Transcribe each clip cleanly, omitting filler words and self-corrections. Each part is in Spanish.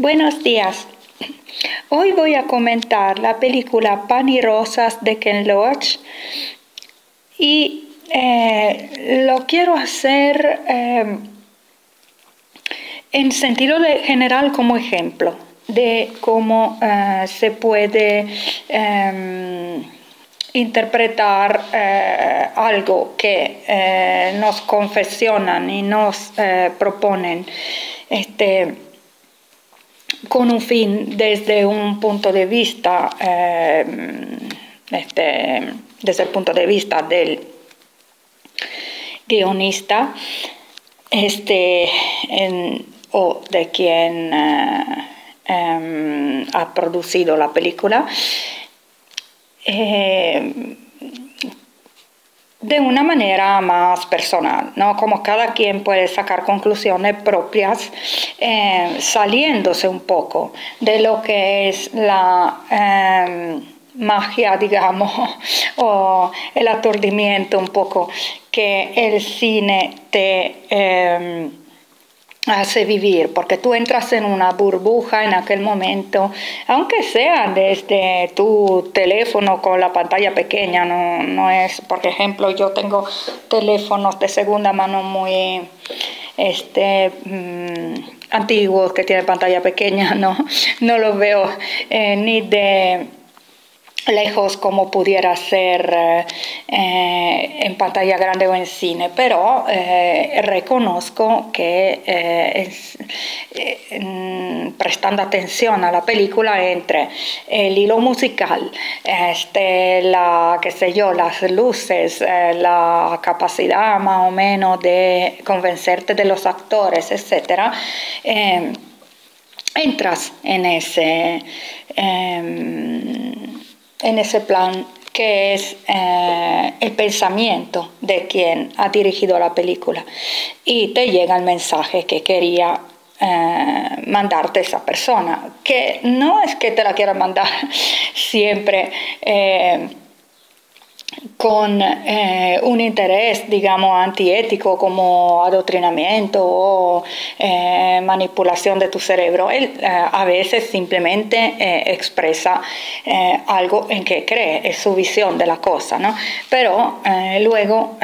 Buenos días. Hoy voy a comentar la película Pan y Rosas de Ken Loach y lo quiero hacer en sentido general como ejemplo de cómo se puede interpretar algo que nos confesionan y nos proponen con un fin desde un punto de vista desde el punto de vista del guionista o de quien ha producido la película, de una manera más personal, ¿no? Como cada quien puede sacar conclusiones propias, saliéndose un poco de lo que es la magia, digamos, o el aturdimiento un poco que el cine te hace vivir, porque tú entras en una burbuja en aquel momento, aunque sea desde tu teléfono con la pantalla pequeña, no es, por ejemplo, yo tengo teléfonos de segunda mano muy antiguos que tienen pantalla pequeña, no los veo ni de lejos como pudiera ser en pantalla grande o en cine, pero reconozco que prestando atención a la película entre el hilo musical, las luces, la capacidad más o menos de convencerte de los actores, etcétera, entras en ese plan que es el pensamiento de quien ha dirigido la película y te llega el mensaje que quería mandarte esa persona, que no es que te la quiera mandar siempre con un interés, digamos, antiético como adoctrinamiento o manipulación de tu cerebro. Él a veces simplemente expresa algo en que cree, es su visión de la cosa, ¿no? Pero luego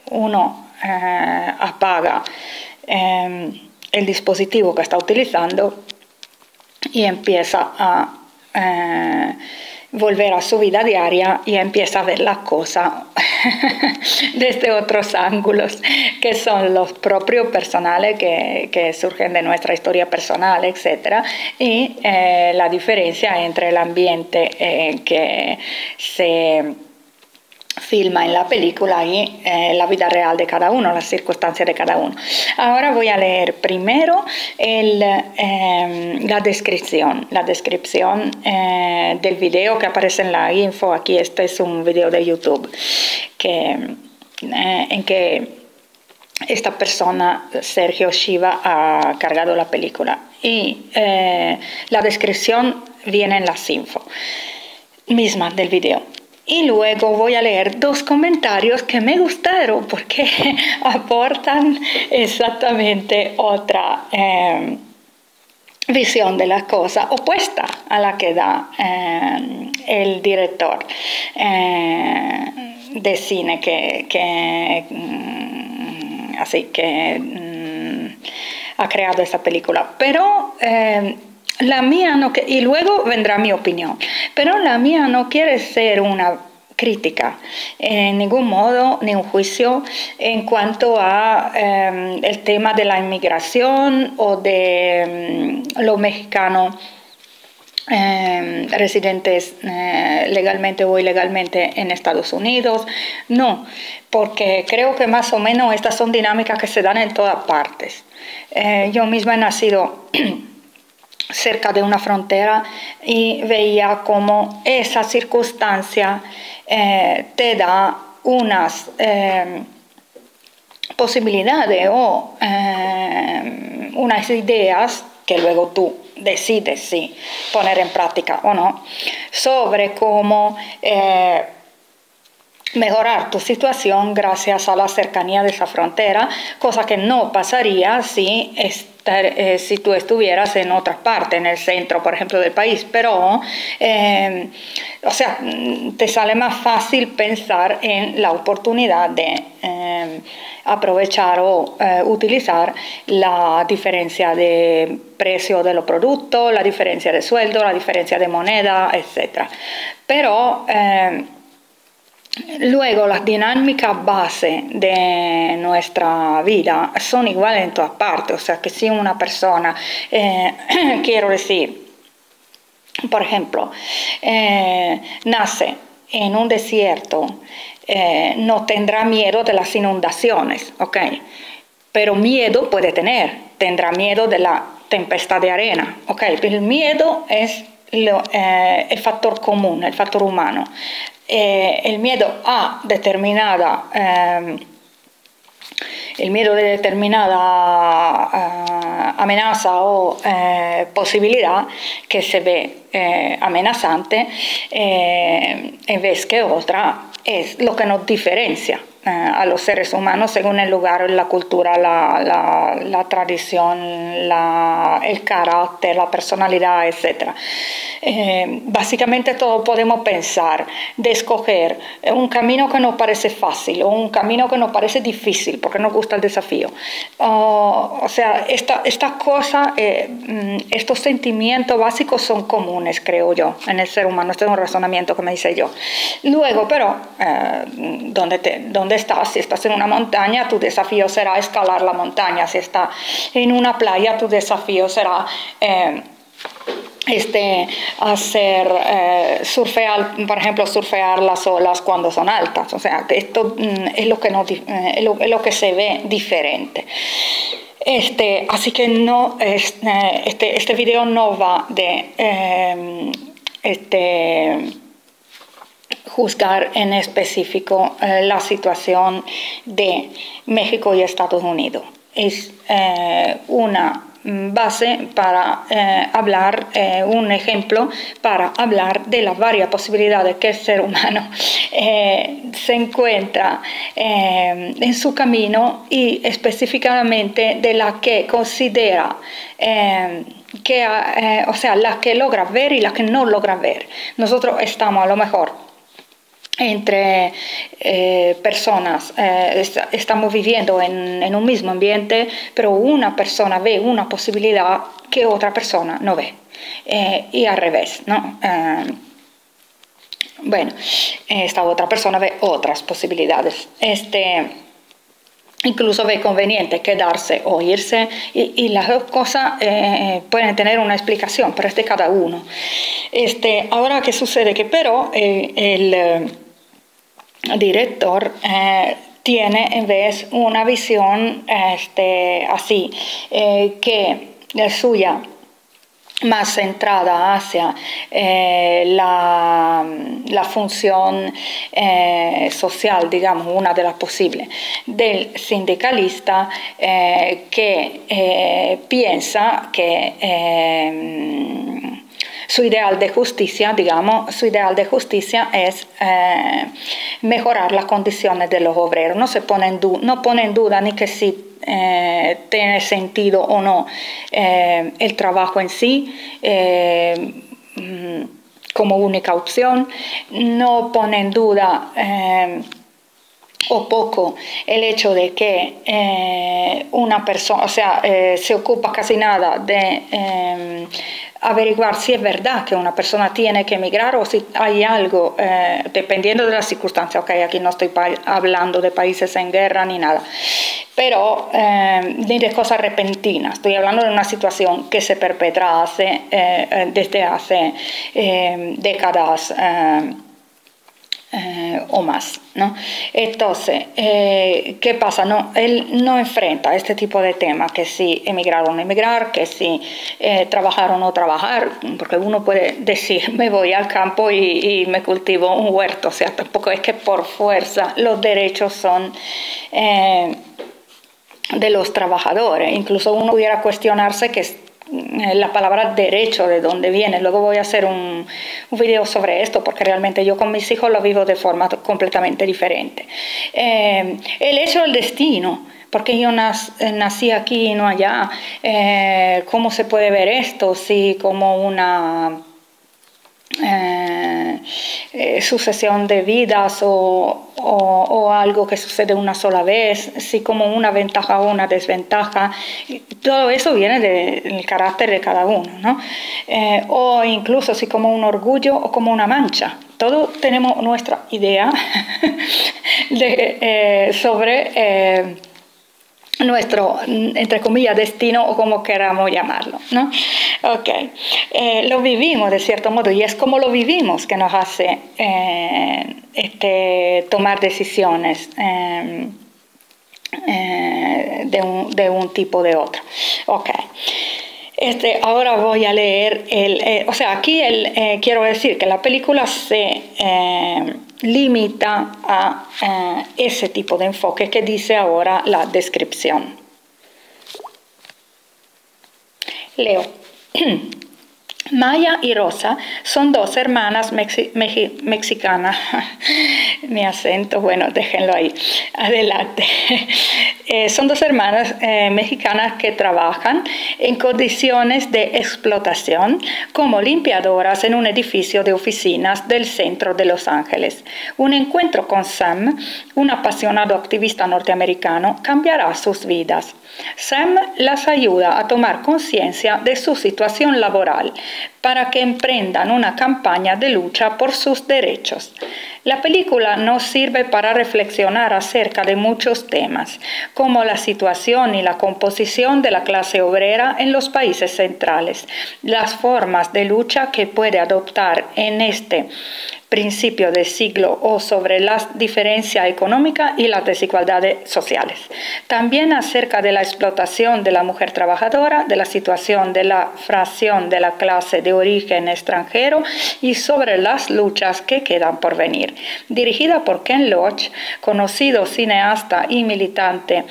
uno apaga el dispositivo que está utilizando y empieza a volver a su vida diaria y empieza a ver las cosas desde otros ángulos, que son los propios personales que surgen de nuestra historia personal, etc. Y la diferencia entre el ambiente que se filma en la película y la vida real de cada uno, las circunstancias de cada uno. Ahora voy a leer primero la descripción del video que aparece en la info. Aquí este es un video de YouTube en que esta persona, Sergio Shiva, ha cargado la película y la descripción viene en las info mismas del video. Y luego voy a leer dos comentarios que me gustaron porque aportan exactamente otra visión de la cosa opuesta a la que da el director de cine así que ha creado esta película. Pero la mía no, y luego vendrá mi opinión, pero la mía no quiere ser una crítica en ningún modo, ni un juicio en cuanto a el tema de la inmigración o de los mexicanos residentes legalmente o ilegalmente en Estados Unidos. No, porque creo que más o menos estas son dinámicas que se dan en todas partes. Yo misma he nacido cerca de una frontera y veía cómo esa circunstancia te da unas posibilidades o unas ideas que luego tú decides si poner en práctica o no, sobre cómo mejorar tu situación gracias a la cercanía de esa frontera, cosa que no pasaría si si tú estuvieras en otra parte, en el centro, por ejemplo, del país, pero, o sea, te sale más fácil pensar en la oportunidad de aprovechar o utilizar la diferencia de precio de los productos, la diferencia de sueldo, la diferencia de moneda, etc. Pero luego las dinámicas base de nuestra vida son iguales en todas partes, o sea que si una persona, quiero decir, por ejemplo, nace en un desierto, no tendrá miedo de las inundaciones, ¿ok? Pero miedo puede tener, tendrá miedo de la tempestad de arena, ¿ok? El miedo es el factor común, el factor humano. El miedo a determinada amenaza o posibilidad que se ve amenazante en vez que otra es lo que nos diferencia a los seres humanos según el lugar, la cultura, la tradición, el carácter, la personalidad, etc. Básicamente todos podemos pensar de escoger un camino que nos parece fácil o un camino que nos parece difícil porque nos gusta el desafío. O sea, estas cosas, estos sentimientos básicos son comunes, creo yo, en el ser humano. Este es un razonamiento que me hice yo. Luego, pero, ¿dónde estás? Si estás en una montaña, tu desafío será escalar la montaña. Si estás en una playa, tu desafío será surfear, por ejemplo, surfear las olas cuando son altas. O sea, esto es lo que se ve diferente. Así que no este video no va de juzgar en específico la situación de México y Estados Unidos. Es una base para hablar, un ejemplo para hablar de las varias posibilidades que el ser humano se encuentra en su camino y específicamente de la que considera o sea, la que logra ver y la que no logra ver. Nosotros estamos a lo mejor entre personas, estamos viviendo en un mismo ambiente, pero una persona ve una posibilidad que otra persona no ve, y al revés, ¿no? Bueno, esta otra persona ve otras posibilidades. Incluso ve conveniente quedarse o irse, y las dos cosas pueden tener una explicación, pero es de cada uno. Ahora, ¿qué sucede? Que pero el director tiene en vez una visión así, que es suya, más centrada hacia la función social, digamos, una de las posibles, del sindicalista que piensa que su ideal de justicia, digamos, su ideal de justicia es mejorar las condiciones de los obreros. No pone en duda ni que si tiene sentido o no el trabajo en sí como única opción. No pone en duda o poco el hecho de que una persona, o sea, se ocupa casi nada de averiguar si es verdad que una persona tiene que emigrar o si hay algo, dependiendo de las circunstancias. Ok, aquí no estoy hablando de países en guerra ni nada, pero ni de cosas repentinas. Estoy hablando de una situación que se perpetra desde hace décadas o más, ¿no? Entonces, ¿qué pasa? No, él no enfrenta este tipo de temas, que si emigrar o no emigrar, que si trabajar o no trabajar, porque uno puede decir, me voy al campo y me cultivo un huerto. O sea, tampoco es que por fuerza los derechos son de los trabajadores. Incluso uno pudiera cuestionarse que la palabra derecho, de dónde viene. Luego voy a hacer un video sobre esto, porque realmente yo con mis hijos lo vivo de forma completamente diferente. El hecho del destino, porque yo nací aquí y no allá, ¿cómo se puede ver esto si como una sucesión de vidas o algo que sucede una sola vez, si como una ventaja o una desventaja? Todo eso viene del carácter de cada uno, ¿no? O incluso si como un orgullo o como una mancha. Todos tenemos nuestra idea sobre nuestro, entre comillas, destino o como queramos llamarlo, ¿no? Okay. Lo vivimos de cierto modo y es como lo vivimos que nos hace tomar decisiones de un tipo o de otro. Okay. Ahora voy a leer aquí quiero decir que la película se limita a ese tipo de enfoque que dice ahora la descripción. Leo. Maya y Rosa son dos hermanas mexicanas. Mi acento, bueno, déjenlo ahí. Adelante. Son dos hermanas mexicanas que trabajan en condiciones de explotación como limpiadoras en un edificio de oficinas del centro de Los Ángeles. Un encuentro con Sam, un apasionado activista norteamericano, cambiará sus vidas. Sam las ayuda a tomar conciencia de su situación laboral para que emprendan una campaña de lucha por sus derechos. La película nos sirve para reflexionar acerca de muchos temas, como la situación y la composición de la clase obrera en los países centrales, las formas de lucha que puede adoptar en este principio de siglo o sobre la diferencia económica y las desigualdades sociales. También acerca de la explotación de la mujer trabajadora, de la situación de la fracción de la clase de origen extranjero y sobre las luchas que quedan por venir. Dirigida por Ken Loach, conocido cineasta y militante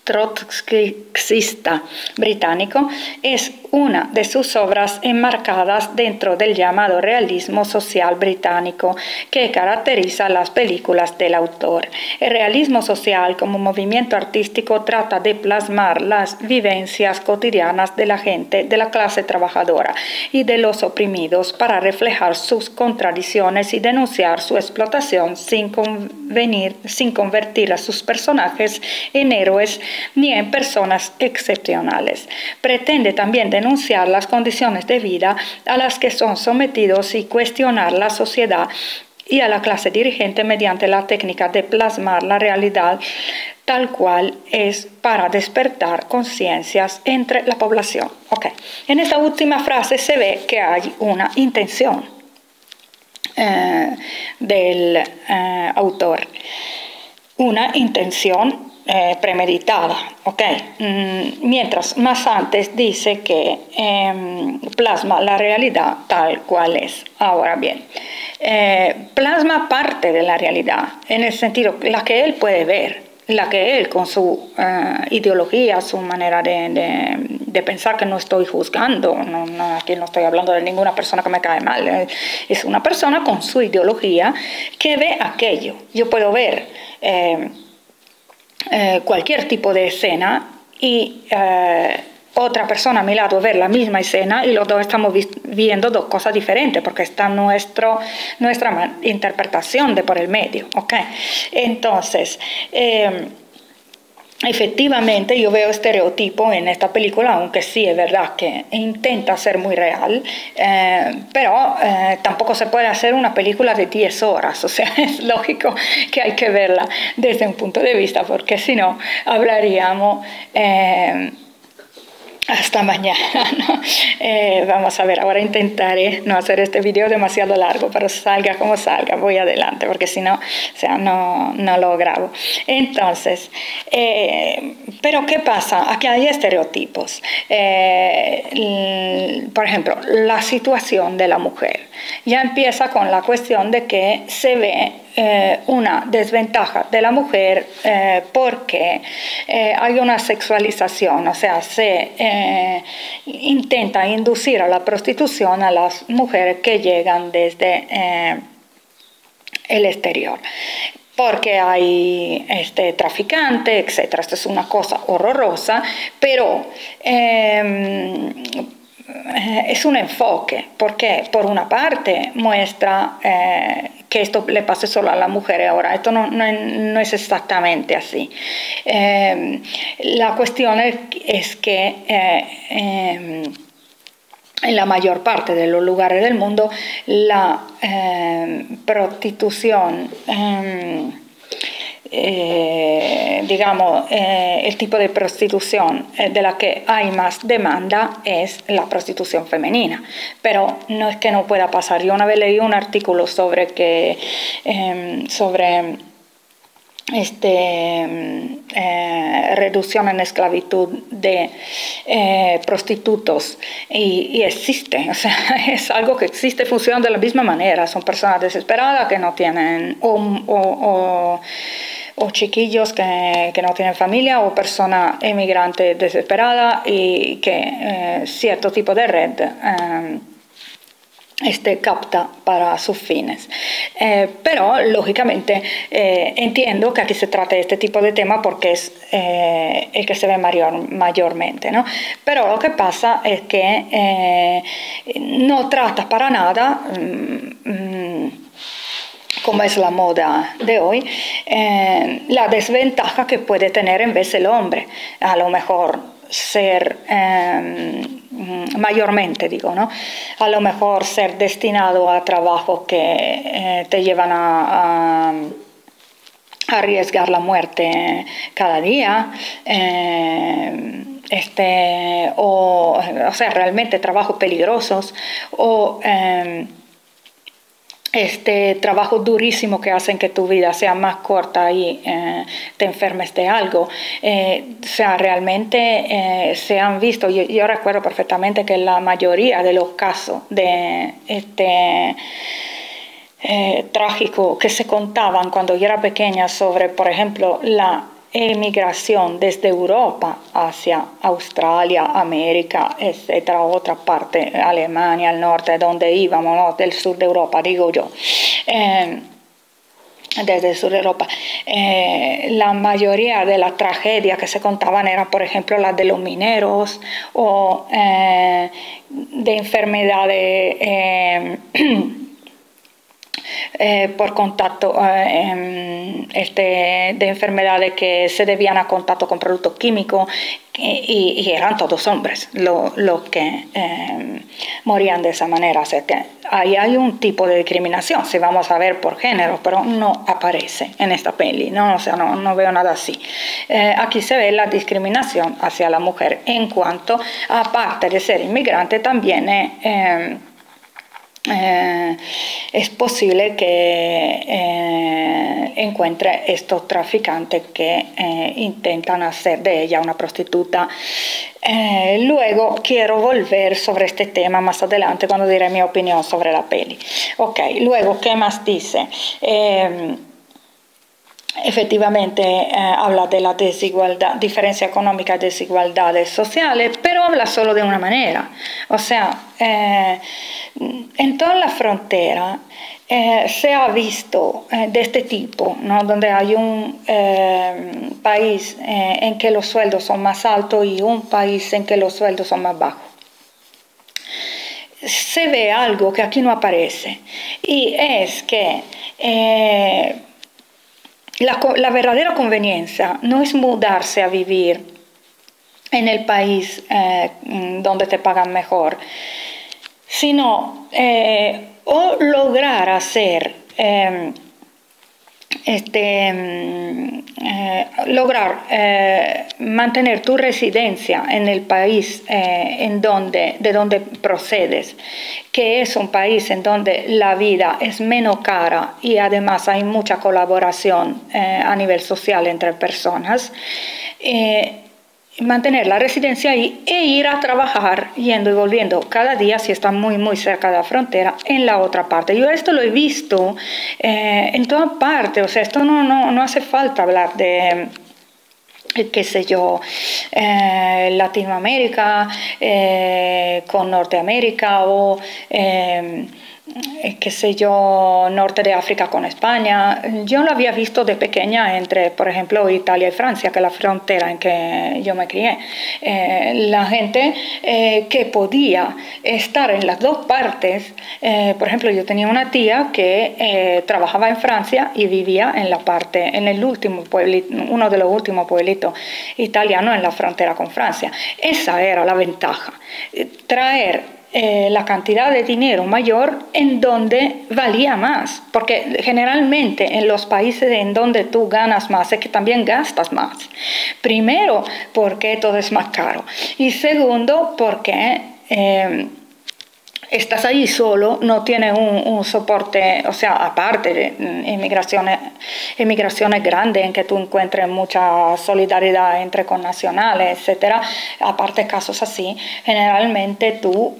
trotskista británico, es una de sus obras enmarcadas dentro del llamado realismo social británico que caracteriza las películas del autor. El realismo social como movimiento artístico trata de plasmar las vivencias cotidianas de la gente de la clase trabajadora y de los oprimidos para reflejar sus contradicciones y denunciar su explotación sin convertir a sus personajes en héroes ni en personas excepcionales. Pretende también denunciar las condiciones de vida a las que son sometidos y cuestionar la sociedad y a la clase dirigente mediante la técnica de plasmar la realidad tal cual es para despertar conciencias entre la población. Okay. En esta última frase se ve que hay una intención del autor, una intención premeditada, mientras más antes dice que plasma la realidad tal cual es. Ahora bien, plasma parte de la realidad, en el sentido la que él puede ver, la que él con su ideología, su manera de pensar, que no estoy juzgando, aquí no estoy hablando de ninguna persona que me cae mal, es una persona con su ideología que ve aquello. Yo puedo ver cualquier tipo de escena y otra persona a mi lado ver la misma escena y los dos estamos viendo dos cosas diferentes porque está nuestra interpretación de por el medio. Entonces, efectivamente yo veo estereotipo en esta película, aunque sí es verdad que intenta ser muy real, pero tampoco se puede hacer una película de 10 horas, o sea, es lógico que hay que verla desde un punto de vista, porque si no hablaríamos hasta mañana, ¿no? Vamos a ver, ahora intentaré no hacer este video demasiado largo, pero salga como salga, voy adelante, porque si no, o sea, no lo grabo. Entonces, pero ¿qué pasa? Aquí hay estereotipos. Por ejemplo, la situación de la mujer. Ya empieza con la cuestión de que se ve una desventaja de la mujer porque hay una sexualización, o sea, se intenta inducir a la prostitución a las mujeres que llegan desde el exterior. porque hay traficantes, etc. Esto es una cosa horrorosa, pero es un enfoque, porque por una parte muestra que esto le pase solo a las mujeres. Ahora, esto no es exactamente así. La cuestión es que en la mayor parte de los lugares del mundo la prostitución, digamos, el tipo de prostitución de la que hay más demanda es la prostitución femenina, pero no es que no pueda pasar. Yo una vez leí un artículo sobre reducción en esclavitud de prostitutos y existe, o sea, es algo que existe, funciona de la misma manera. Son personas desesperadas que no tienen o chiquillos que no tienen familia, o personas emigrantes desesperadas y que cierto tipo de red capta para sus fines. Pero, lógicamente, entiendo que aquí se trata de este tipo de tema porque es el que se ve mayormente, ¿no? Pero lo que pasa es que no trata para nada, como es la moda de hoy, la desventaja que puede tener en vez el hombre. A lo mejor ser, mayormente digo, ¿no? A lo mejor ser destinado a trabajos que te llevan a arriesgar la muerte cada día, o sea, realmente trabajos peligrosos, o trabajo durísimo que hacen que tu vida sea más corta y te enfermes de algo. O sea, realmente se han visto, yo recuerdo perfectamente que la mayoría de los casos de trágico que se contaban cuando yo era pequeña sobre, por ejemplo, la emigración desde Europa hacia Australia, América, etcétera, otra parte, Alemania, el norte, donde íbamos, ¿no? Del sur de Europa, digo yo. Desde el sur de Europa, la mayoría de las tragedias que se contaban eran, por ejemplo, las de los mineros o de enfermedades por contacto, de enfermedades que se debían a contacto con productos químicos, y eran todos hombres los que morían de esa manera. O sea que ahí hay un tipo de discriminación, si vamos a ver por género, pero no aparece en esta peli, ¿no? O sea, no veo nada así. Aquí se ve la discriminación hacia la mujer en cuanto, aparte de ser inmigrante, también es posible que encuentre estos traficantes que intentan hacer de ella una prostituta. Luego quiero volver sobre este tema más adelante cuando diré mi opinión sobre la peli. Ok, luego, ¿qué más dice? Efectivamente habla de la desigualdad, diferencia económica, desigualdades sociales, pero habla solo de una manera. O sea, en toda la frontera se ha visto de este tipo, ¿no? Donde hay un país en que los sueldos son más altos y un país en que los sueldos son más bajos. Se ve algo que aquí no aparece, y es que la verdadera conveniencia no es mudarse a vivir en el país donde te pagan mejor, sino o lograr hacer mantener tu residencia en el país de donde procedes, que es un país en donde la vida es menos cara y además hay mucha colaboración a nivel social entre personas. Mantener la residencia ahí e ir a trabajar yendo y volviendo cada día, si está muy muy cerca de la frontera, en la otra parte. Yo esto lo he visto en toda parte. O sea, esto no hace falta hablar de qué sé yo, Latinoamérica con Norteamérica, o qué sé yo, norte de África con España. Yo lo había visto de pequeña entre, por ejemplo, Italia y Francia, que es la frontera en que yo me crié. La gente que podía estar en las dos partes, por ejemplo, yo tenía una tía que trabajaba en Francia y vivía en la parte, en el último pueblito, uno de los últimos pueblitos italianos en la frontera con Francia. Esa era la ventaja, traer la cantidad de dinero mayor en donde valía más, porque generalmente en los países en donde tú ganas más es que también gastas más. Primero, porque todo es más caro, y segundo, porque estás ahí solo, no tienes un soporte, o sea, aparte de emigraciones grandes en que tú encuentres mucha solidaridad entre connacionales, etcétera. Aparte de casos así, generalmente tú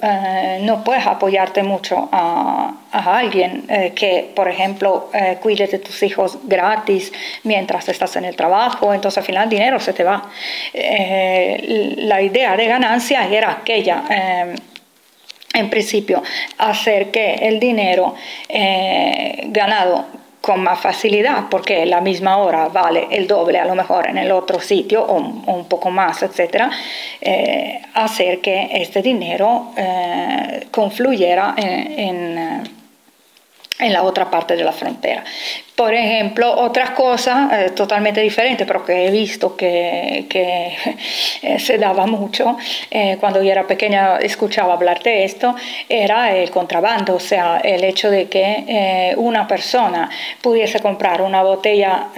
no puedes apoyarte mucho a alguien que, por ejemplo, cuide de tus hijos gratis mientras estás en el trabajo, entonces al final el dinero se te va. La idea de ganancia era aquella. En principio, hacer que el dinero ganado con más facilidad, porque la misma hora vale el doble a lo mejor en el otro sitio o un poco más, etcétera, hacer que este dinero confluyera en la otra parte de la frontera. Por ejemplo, otra cosa totalmente diferente, pero que he visto que se daba mucho, cuando yo era pequeña escuchaba hablar de esto, era el contrabando, o sea, el hecho de que una persona pudiese comprar una botella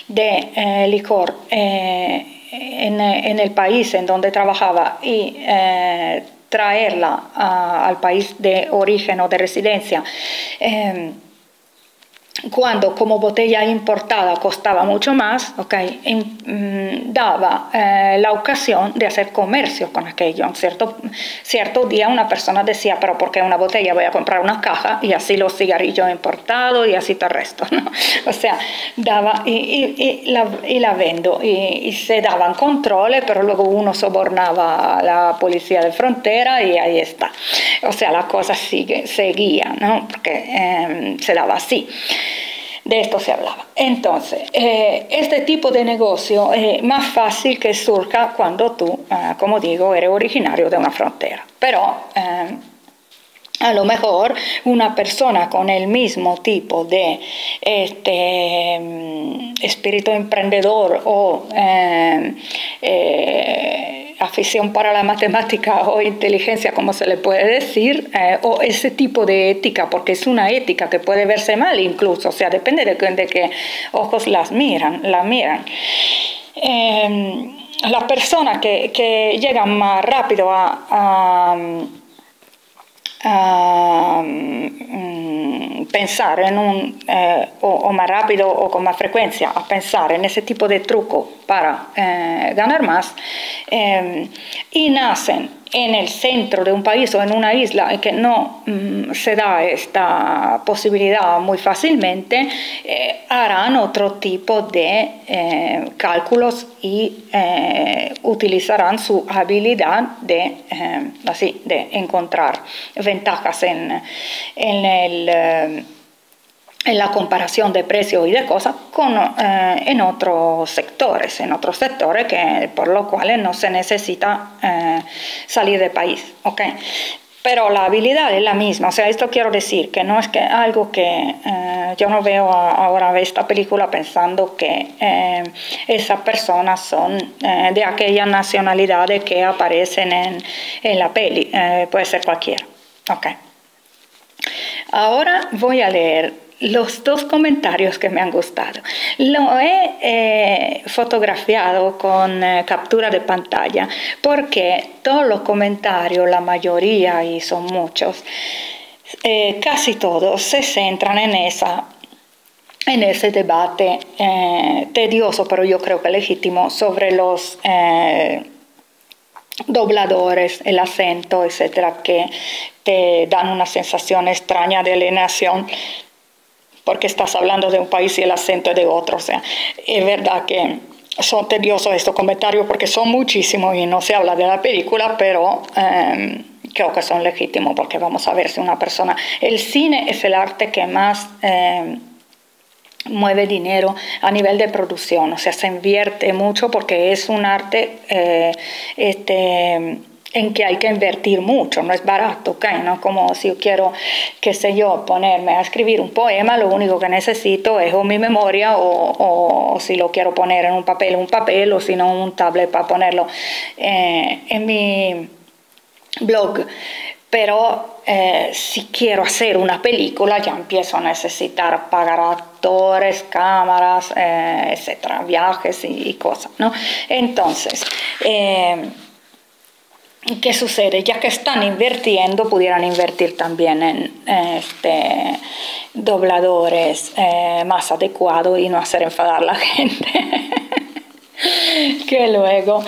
de licor en el país en donde trabajaba y traerla al país de origen o de residencia, cuando como botella importada costaba mucho más, daba la ocasión de hacer comercio con aquello. Cierto día una persona decía, pero ¿por qué una botella? Voy a comprar una caja y así los cigarrillos importados y así todo el resto, ¿no? O sea, daba y la vendo y se daban controles, pero luego uno sobornaba a la policía de frontera y ahí está. O sea, la cosa seguía, ¿no? Porque se daba así. De esto se hablaba. Entonces, este tipo de negocio es más fácil que surja cuando tú, como digo, eres originario de una frontera. Pero a lo mejor una persona con el mismo tipo de espíritu emprendedor o afición para la matemática o inteligencia, como se le puede decir, o ese tipo de ética, porque es una ética que puede verse mal incluso, o sea, depende de qué ojos la miran. Las personas que llegan más rápido a pensar en o más rápido o con más frecuencia a pensar en ese tipo de truco para ganar más, y nacen en el centro de un país o en una isla en que no se da esta posibilidad muy fácilmente, harán otro tipo de cálculos y utilizarán su habilidad de encontrar ventajas en la comparación de precios y de cosas en otros sectores que, por lo cual no se necesita salir del país, ¿okay? Pero la habilidad es la misma, o sea, esto quiero decir que no es que algo que yo no veo ahora esta película pensando que esas personas son de aquellas nacionalidades que aparecen en la peli, puede ser cualquiera, okay. Ahora voy a leer los dos comentarios que me han gustado. Lo he fotografiado con captura de pantalla porque todos los comentarios, la mayoría, y son muchos, casi todos se centran en ese debate tedioso, pero yo creo que legítimo, sobre los dobladores, el acento, etcétera, que te dan una sensación extraña de alienación porque estás hablando de un país y el acento es de otro. O sea, es verdad que son tediosos estos comentarios porque son muchísimos y no se habla de la película, pero creo que son legítimos porque vamos a ver si una persona... El cine es el arte que más mueve dinero a nivel de producción, o sea, se invierte mucho porque es un arte en que hay que invertir mucho, no es barato, ¿ok? No como si yo quiero, qué sé yo, ponerme a escribir un poema, lo único que necesito es o mi memoria o si lo quiero poner en un papel, o si no un tablet para ponerlo en mi blog. Pero si quiero hacer una película ya empiezo a necesitar pagar actores, cámaras, etcétera, viajes y cosas, ¿no? Entonces, ¿qué sucede? Ya que están invirtiendo, pudieran invertir también en dobladores más adecuados y no hacer enfadar a la gente. Que luego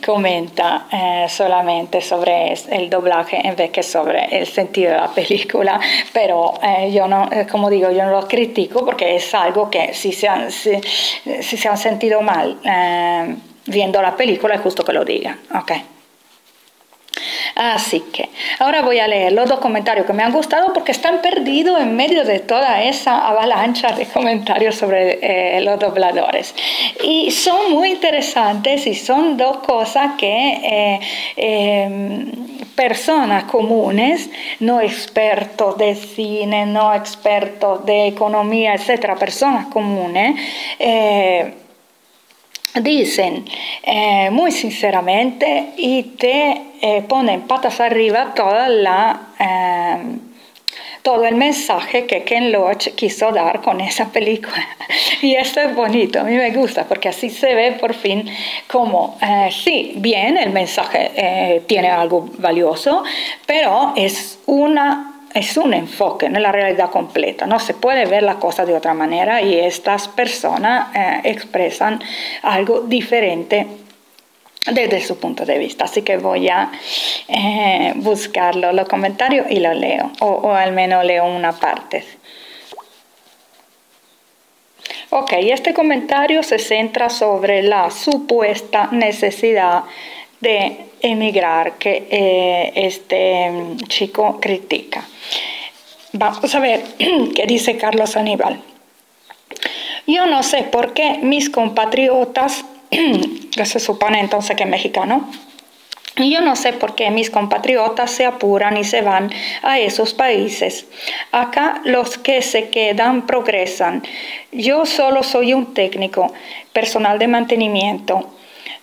comenta solamente sobre el doblaje en vez que sobre el sentido de la película, pero yo no, como digo, yo no lo critico porque es algo que si se han sentido mal viendo la película es justo que lo digan, ¿ok? Así que ahora voy a leer los dos comentarios que me han gustado porque están perdidos en medio de toda esa avalancha de comentarios sobre los dobladores. Y son muy interesantes y son dos cosas que personas comunes, no expertos de cine, no expertos de economía, etcétera, personas comunes, dicen muy sinceramente y te ponen patas arriba todo el mensaje que Ken Loach quiso dar con esa película. Y esto es bonito, a mí me gusta porque así se ve por fin como, sí, bien, el mensaje tiene algo valioso, pero es un enfoque, no es la realidad completa, no se puede ver la cosa de otra manera y estas personas expresan algo diferente desde su punto de vista. Así que voy a buscarlo, los comentarios y lo leo, o al menos leo una parte. Ok, este comentario se centra sobre la supuesta necesidad de emigrar que este chico critica. Vamos a ver qué dice Carlos Aníbal. Yo no sé por qué mis compatriotas, que se supone entonces que es mexicano, yo no sé por qué mis compatriotas se apuran y se van a esos países. Acá los que se quedan progresan. Yo solo soy un técnico, personal de mantenimiento.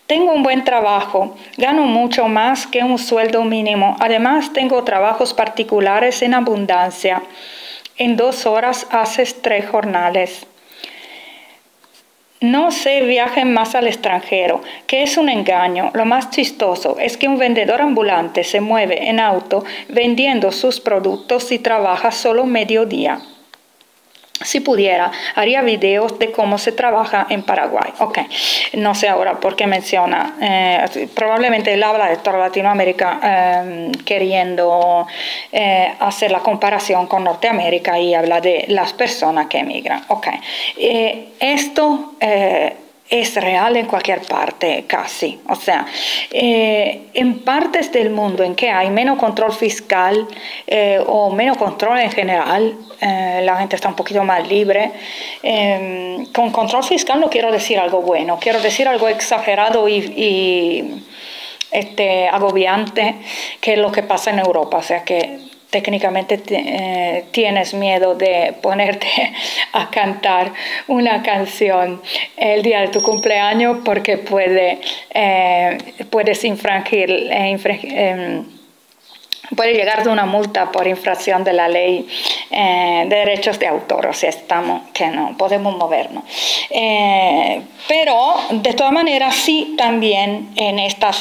Tengo un buen trabajo, gano mucho más que un sueldo mínimo. Además, tengo trabajos particulares en abundancia. En 2 horas haces 3 jornales. No se viajen más al extranjero, que es un engaño. Lo más chistoso es que un vendedor ambulante se mueve en auto vendiendo sus productos y trabaja solo mediodía. Si pudiera, haría videos de cómo se trabaja en Paraguay. Ok, no sé ahora por qué menciona, probablemente él habla de toda Latinoamérica queriendo hacer la comparación con Norteamérica y habla de las personas que emigran. Ok, esto es real en cualquier parte casi, o sea, en partes del mundo en que hay menos control fiscal o menos control en general, la gente está un poquito más libre. Con control fiscal no quiero decir algo bueno, quiero decir algo exagerado y agobiante, que es lo que pasa en Europa, o sea que técnicamente tienes miedo de ponerte a cantar una canción el día de tu cumpleaños porque puedes infringir puede llegar de una multa por infracción de la ley de derechos de autor, o sea, que no podemos movernos. Pero de todas maneras sí, también en esta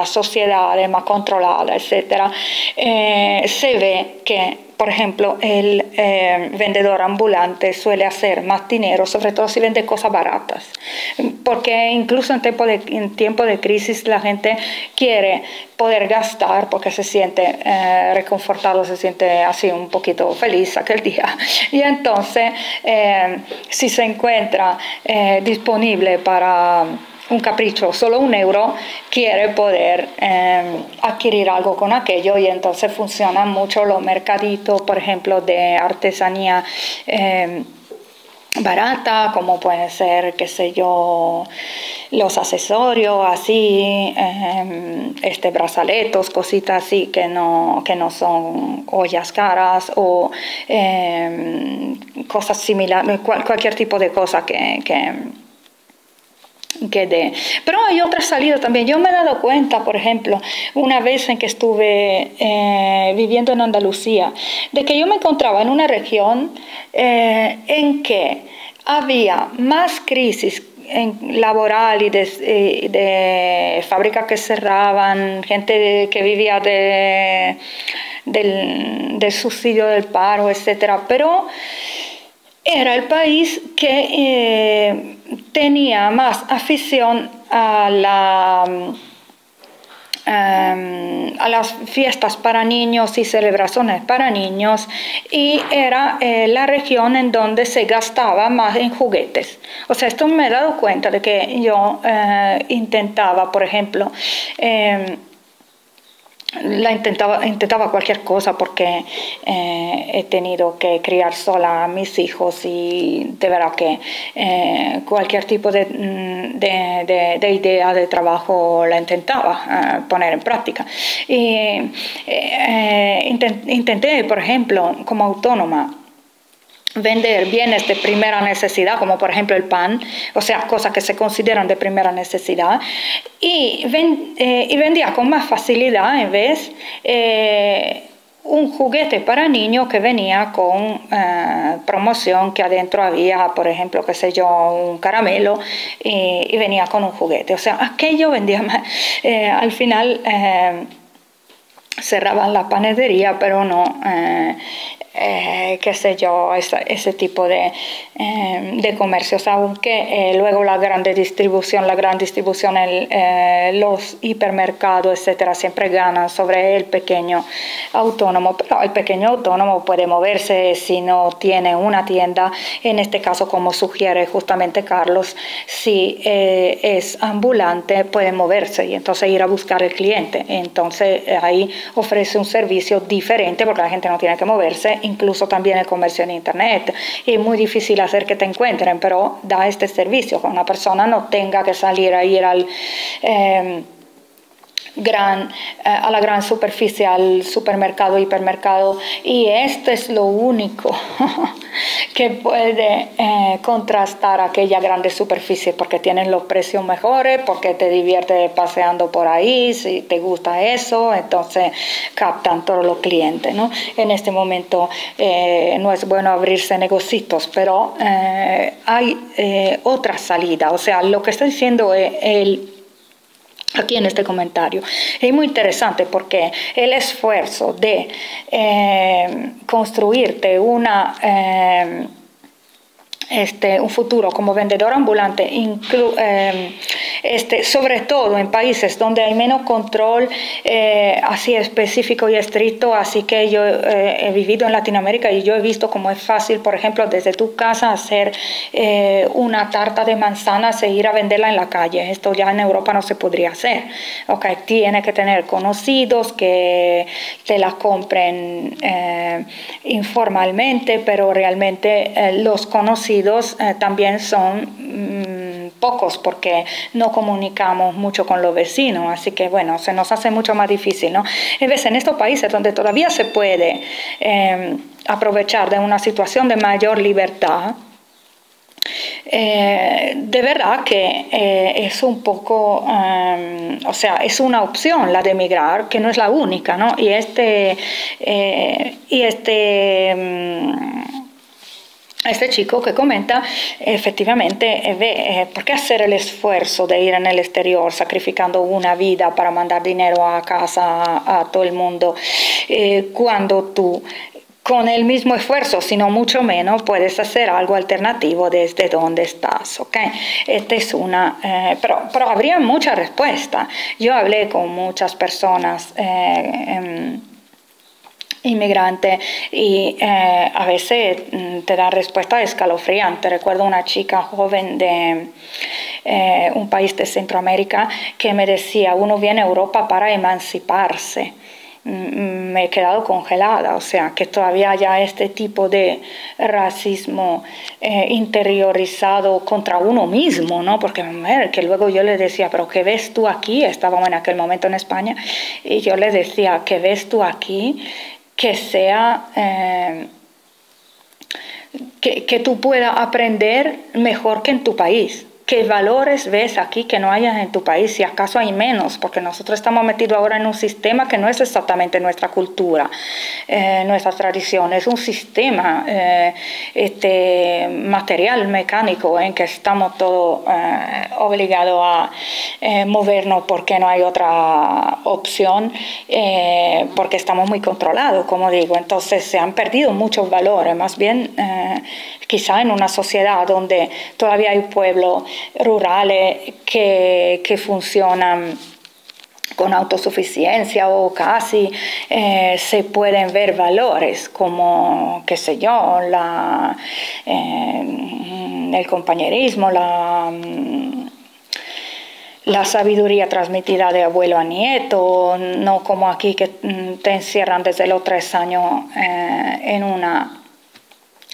sociedad más controlada, etcétera, se ve que, por ejemplo, el vendedor ambulante suele hacer más dinero, sobre todo si vende cosas baratas, porque incluso en tiempo de crisis la gente quiere poder gastar porque se siente reconfortado, se siente así un poquito feliz aquel día, y entonces si se encuentra disponible para un capricho, solo 1 euro, quiere poder adquirir algo con aquello, y entonces funcionan mucho los mercaditos, por ejemplo, de artesanía barata, como puede ser, qué sé yo, los accesorios así, brazaletos, cositas así que no son ollas caras, o cosas similares, cualquier tipo de cosa que dé. Pero hay otras salidas también. Yo me he dado cuenta, por ejemplo, una vez en que estuve viviendo en Andalucía, de que yo me encontraba en una región en que había más crisis laboral y de fábricas que cerraban, gente que vivía del subsidio del paro, etcétera. Pero era el país que tenía más afición a las fiestas para niños y celebraciones para niños, y era la región en donde se gastaba más en juguetes. O sea, esto me he dado cuenta de que yo intentaba, por ejemplo, intentaba cualquier cosa, porque he tenido que criar sola a mis hijos, y de verdad que cualquier tipo de idea de trabajo la intentaba poner en práctica. Y intenté, por ejemplo, como autónoma, vender bienes de primera necesidad, como por ejemplo el pan, o sea, cosas que se consideran de primera necesidad, y vendía con más facilidad, en vez, un juguete para niños que venía con promoción, que adentro había, por ejemplo, qué sé yo, un caramelo, y venía con un juguete. O sea, aquello vendía más. Al final cerraban la panadería, pero no qué sé yo, ese tipo de comercios, aunque luego la gran distribución, los hipermercados, etcétera, siempre ganan sobre el pequeño autónomo. Pero el pequeño autónomo puede moverse si no tiene una tienda, en este caso, como sugiere justamente Carlos, si es ambulante, puede moverse y entonces ir a buscar el cliente. Entonces ahí ofrece un servicio diferente, porque la gente no tiene que moverse. Incluso también el comercio en internet, y es muy difícil hacer que te encuentren, pero da este servicio, que una persona no tenga que salir a ir al a la gran superficie, al supermercado, hipermercado, y esto es lo único que puede contrastar aquella grande superficie, porque tienen los precios mejores, porque te diviertes paseando por ahí, si te gusta eso, entonces captan todos los clientes, ¿no? En este momento no es bueno abrirse negocios, pero hay otra salida. O sea, lo que está diciendo aquí en este comentario es muy interesante, porque el esfuerzo de construirte un futuro como vendedor ambulante, sobre todo en países donde hay menos control así específico y estricto. Así que yo he vivido en Latinoamérica, y yo he visto cómo es fácil, por ejemplo, desde tu casa hacer una tarta de manzanas e ir a venderla en la calle. Esto ya en Europa no se podría hacer. Okay, tiene que tener conocidos que te la compren informalmente, pero realmente los conocidos también son pocos, porque no comunicamos mucho con los vecinos. Así que bueno, se nos hace mucho más difícil, ¿no? En vez, en estos países donde todavía se puede aprovechar de una situación de mayor libertad, de verdad que es un poco, o sea, es una opción la de emigrar, que no es la única, ¿no? Y este chico que comenta, efectivamente, ¿por qué hacer el esfuerzo de ir en el exterior, sacrificando una vida para mandar dinero a casa a todo el mundo, cuando tú, con el mismo esfuerzo, sino mucho menos, puedes hacer algo alternativo desde donde estás? ¿Okay? Esta es una, pero habría mucha respuesta. Yo hablé con muchas personas inmigrante, y a veces te da respuesta escalofriante. Recuerdo una chica joven un país de Centroamérica, que me decía, uno viene a Europa para emanciparse. Me he quedado congelada, o sea, que todavía haya este tipo de racismo interiorizado contra uno mismo, ¿no? Porque que luego yo le decía, pero ¿qué ves tú aquí? Estábamos en aquel momento en España, y yo le decía, ¿qué ves tú aquí que sea... que tú puedas aprender mejor que en tu país? ¿Qué valores ves aquí que no hayas en tu país? Si acaso hay menos, porque nosotros estamos metidos ahora en un sistema que no es exactamente nuestra cultura, nuestra tradición, es un sistema material, mecánico, en que estamos todos obligados a movernos porque no hay otra opción, porque estamos muy controlados, como digo. Entonces se han perdido muchos valores, más bien quizá en una sociedad donde todavía hay pueblos rurales que funcionan con autosuficiencia o casi, se pueden ver valores como, qué sé yo, el compañerismo, la sabiduría transmitida de abuelo a nieto, no como aquí que te encierran desde los 3 años en una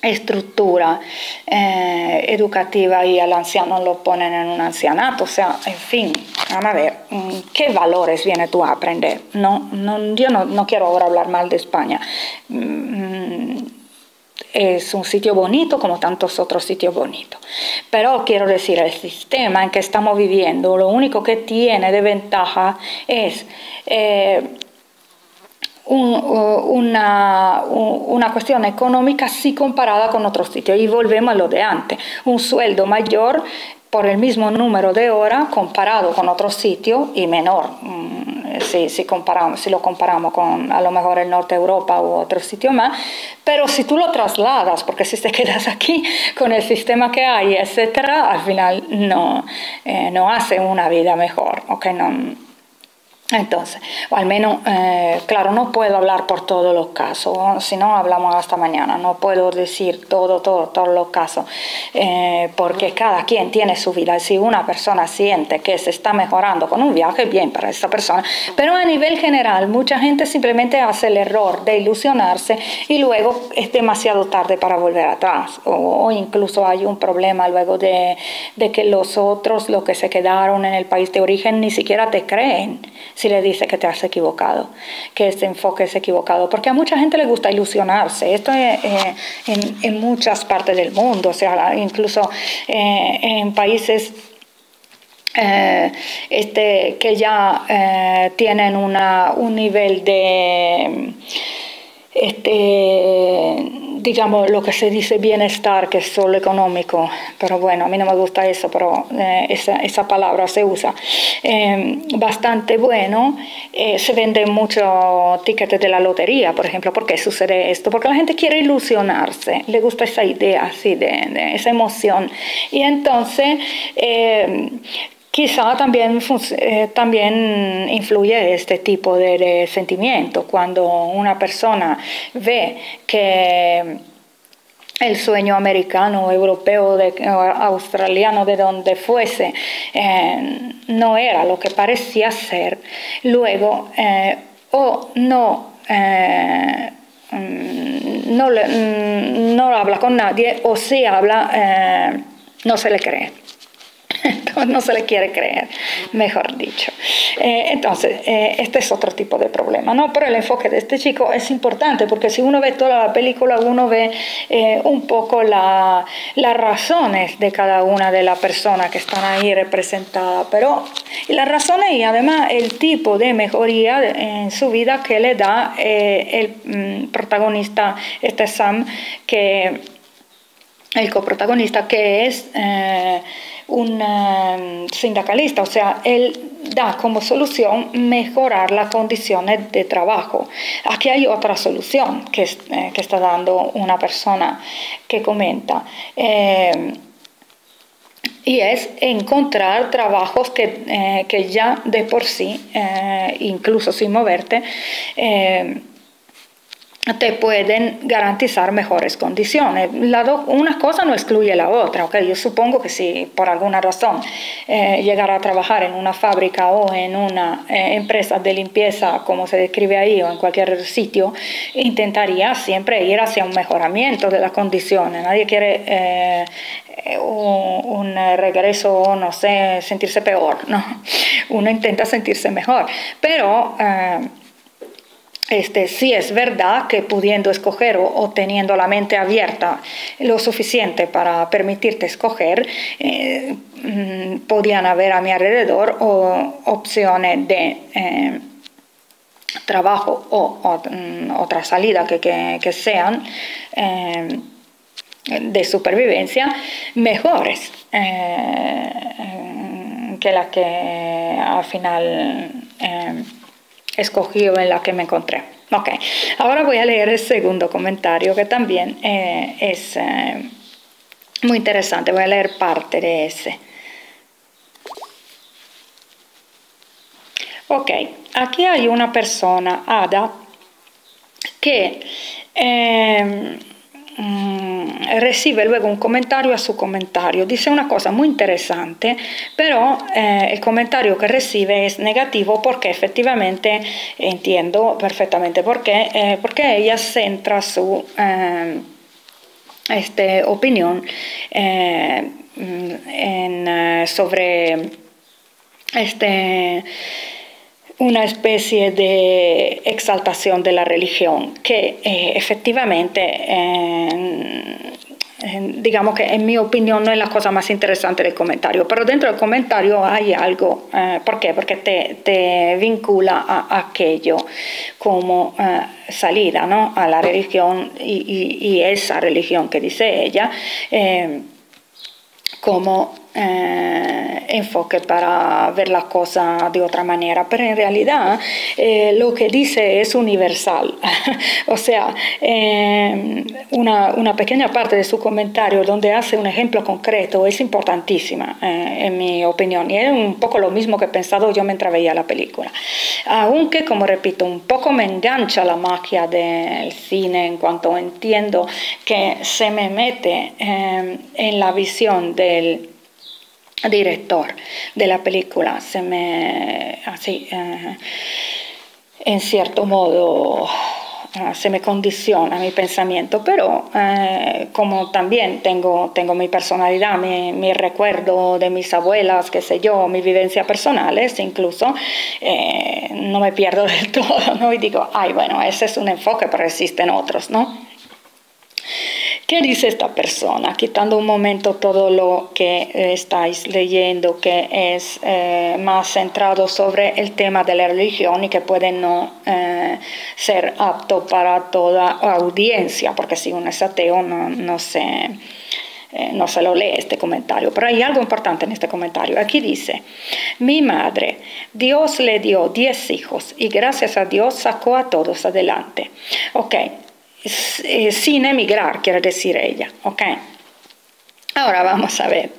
estructura educativa y al anciano lo ponen en un ancianato. O sea, en fin, vamos a ver, ¿qué valores vienes tú a aprender? Yo no quiero ahora hablar mal de España. Es un sitio bonito como tantos otros sitios bonitos, pero quiero decir, el sistema en que estamos viviendo, lo único que tiene de ventaja es una cuestión económica sí comparada con otros sitios, y volvemos a lo de antes, un sueldo mayor por el mismo número de horas comparado con otros sitios y menor si lo comparamos con a lo mejor el norte de Europa u otro sitio más. Pero si tú lo trasladas, porque si te quedas aquí con el sistema que hay, etcétera, al final no hace una vida mejor, ¿okay? Entonces, o al menos, claro, no puedo hablar por todos los casos, si no hablamos hasta mañana, no puedo decir todos los casos, porque cada quien tiene su vida. Si una persona siente que se está mejorando con un viaje, bien para esa persona, pero a nivel general, mucha gente simplemente hace el error de ilusionarse y luego es demasiado tarde para volver atrás, o incluso hay un problema luego de que los otros, los que se quedaron en el país de origen, ni siquiera te creen si le dice que te has equivocado, que este enfoque es equivocado, porque a mucha gente le gusta ilusionarse. Esto es en muchas partes del mundo, o sea, incluso en países que ya tienen un nivel de digamos, lo que se dice bienestar, que es solo económico, pero bueno, a mí no me gusta eso, pero esa palabra se usa, bastante bueno. Se venden muchos tickets de la lotería, por ejemplo. ¿Por qué sucede esto? Porque la gente quiere ilusionarse, le gusta esa idea así, de esa emoción, y entonces quizá también influye este tipo de sentimiento cuando una persona ve que el sueño americano, europeo, australiano, de donde fuese, no era lo que parecía ser. Luego, o no habla con nadie, o si habla, no se le cree. No se le quiere creer, mejor dicho. Entonces, este es otro tipo de problema, ¿no? Pero el enfoque de este chico es importante, porque si uno ve toda la película, uno ve un poco las razones de cada una de las personas que están ahí representadas, pero las razones y además el tipo de mejoría en su vida que le da el protagonista, Sam, el coprotagonista, que es un sindicalista. O sea, él da como solución mejorar las condiciones de trabajo. Aquí hay otra solución que está dando una persona que comenta, y es encontrar trabajos que ya de por sí, incluso sin moverte, te pueden garantizar mejores condiciones. Una cosa no excluye la otra, ¿ok? Yo supongo que si por alguna razón llegara a trabajar en una fábrica o en una empresa de limpieza, como se describe ahí, o en cualquier sitio, intentaría siempre ir hacia un mejoramiento de las condiciones. Nadie quiere un regreso, no sé, sentirse peor, ¿no? Uno intenta sentirse mejor, pero sí es verdad que pudiendo escoger o teniendo la mente abierta lo suficiente para permitirte escoger, podían haber a mi alrededor opciones de trabajo o otra salida que sean de supervivencia mejores que la que al final escogí o en la que me encontré. Ok, ahora voy a leer el segundo comentario que también es muy interesante. Voy a leer parte de ese. Ok, aquí hay una persona, Ada, que recibe luego un comentario a su comentario. Dice una cosa muy interesante, pero el comentario que recibe es negativo porque efectivamente entiendo perfectamente por qué, porque ella centra su opinión sobre una especie de exaltación de la religión que efectivamente digamos que en mi opinión no es la cosa más interesante del comentario, pero dentro del comentario hay algo. ¿Por qué? Porque te vincula a aquello como salida, ¿no? A la religión y esa religión que dice ella como enfoque para ver la cosa de otra manera, pero en realidad lo que dice es universal. O sea, una pequeña parte de su comentario donde hace un ejemplo concreto es importantísima en mi opinión, y es un poco lo mismo que he pensado yo mientras veía la película, aunque como repito un poco me engancha la magia del cine en cuanto entiendo que se me mete en la visión del director de la película, en cierto modo se me condiciona mi pensamiento, pero como también tengo mi personalidad, mi recuerdo de mis abuelas, qué sé yo, mis vivencias personales, incluso no me pierdo del todo, ¿no? Y digo, ay, bueno, ese es un enfoque, pero existen otros, ¿no? ¿Qué dice esta persona? Quitando un momento todo lo que estáis leyendo, que es más centrado sobre el tema de la religión y que puede no ser apto para toda audiencia, porque si uno es ateo no se lo lee este comentario. Pero hay algo importante en este comentario. Aquí dice, mi madre, Dios le dio 10 hijos y gracias a Dios sacó a todos adelante. Ok. Sin emigrar, quiere decir ella, ¿ok? Ahora vamos a ver.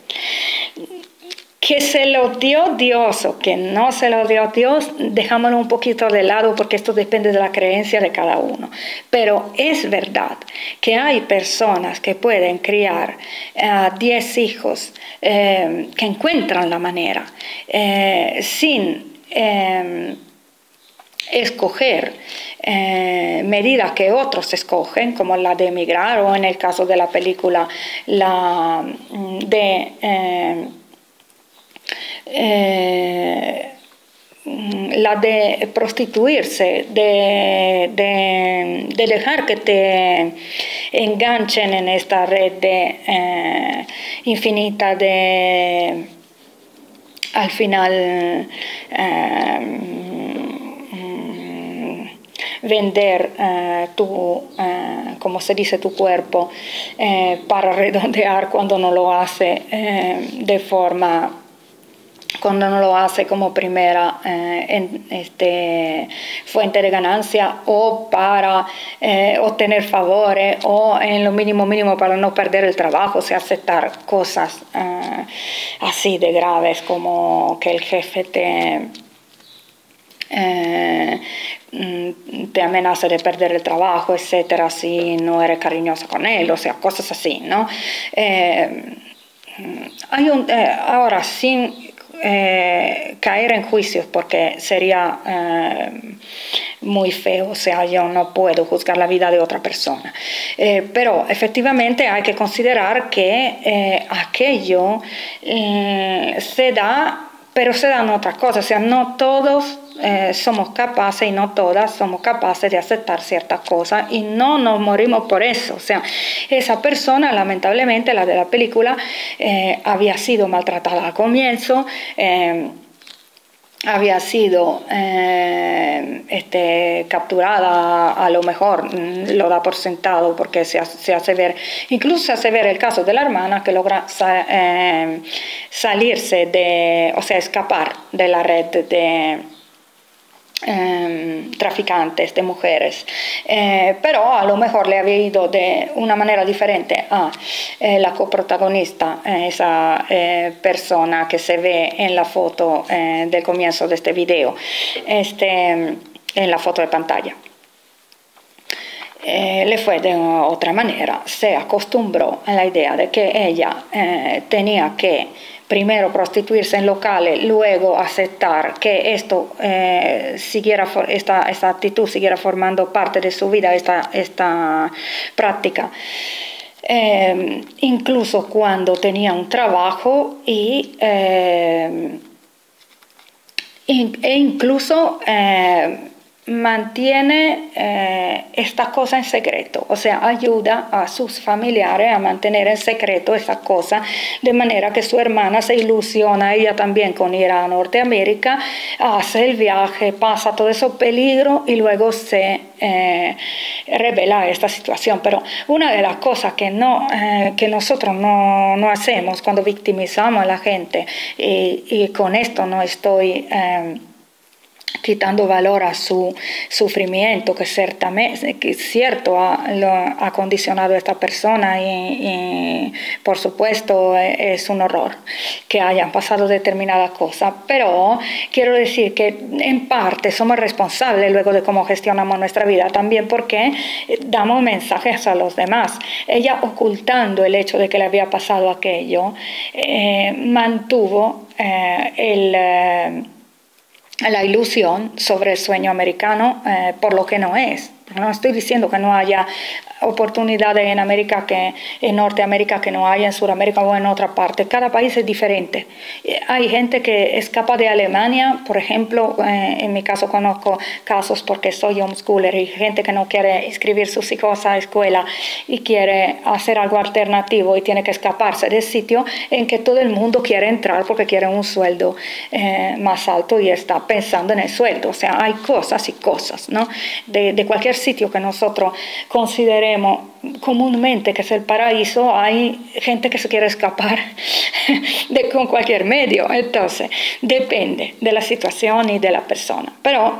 Que se lo dio Dios o que no se lo dio Dios, dejámoslo un poquito de lado porque esto depende de la creencia de cada uno. Pero es verdad que hay personas que pueden criar 10 hijos, que encuentran la manera sin escoger medidas que otros escogen, como la de emigrar o en el caso de la película la de prostituirse, de dejar que te enganchen en esta red infinita de al final vender como se dice, tu cuerpo para redondear cuando no lo hace cuando no lo hace como primera fuente de ganancia, o para obtener favores, o en lo mínimo para no perder el trabajo, o sea, aceptar cosas así de graves como que el jefe te te amenaza de perder el trabajo, etcétera, si no eres cariñosa con él, o sea, cosas así, ¿no? Ahora, sin caer en juicios, porque sería muy feo, o sea, yo no puedo juzgar la vida de otra persona, pero efectivamente hay que considerar que aquello se da, pero se dan otras cosas, o sea, no todos somos capaces y no todas somos capaces de aceptar ciertas cosas y no nos morimos por eso. O sea, esa persona, lamentablemente, la de la película, había sido maltratada al comienzo, había sido capturada, a lo mejor lo da por sentado porque se hace ver, incluso se hace ver el caso de la hermana que logra salirse o sea, escapar de la red de traficantes de mujeres, pero a lo mejor le había ido de una manera diferente a la coprotagonista, esa persona que se ve en la foto del comienzo de este video, en la foto de pantalla. Le fue de otra manera, se acostumbró a la idea de que ella tenía que primero prostituirse en locales, luego aceptar que esta actitud siguiera formando parte de su vida, esta práctica. Incluso cuando tenía un trabajo e incluso mantiene esta cosa en secreto, o sea, ayuda a sus familiares a mantener en secreto esa cosa, de manera que su hermana se ilusiona ella también con ir a Norteamérica, hace el viaje, pasa todo ese peligro y luego se revela esta situación. Pero una de las cosas que nosotros no hacemos cuando victimizamos a la gente, y con esto no estoy quitando valor a su sufrimiento, que es cierto ha condicionado a esta persona y por supuesto es un horror que hayan pasado determinadas cosas, pero quiero decir que en parte somos responsables luego de cómo gestionamos nuestra vida también, porque damos mensajes a los demás. Ella, ocultando el hecho de que le había pasado aquello, mantuvo la ilusión sobre el sueño americano por lo que no es. No estoy diciendo que no haya oportunidades en Norteamérica que no haya en Sudamérica o en otra parte. Cada país es diferente. Hay gente que escapa de Alemania, por ejemplo, en mi caso conozco casos porque soy homeschooler y gente que no quiere inscribir sus hijos a la escuela y quiere hacer algo alternativo y tiene que escaparse del sitio en que todo el mundo quiere entrar porque quiere un sueldo más alto y está pensando en el sueldo. O sea, hay cosas y cosas, ¿no? De cualquier sitio que nosotros consideremos comúnmente que es el paraíso, hay gente que se quiere escapar con cualquier medio. Entonces, depende de la situación y de la persona. Pero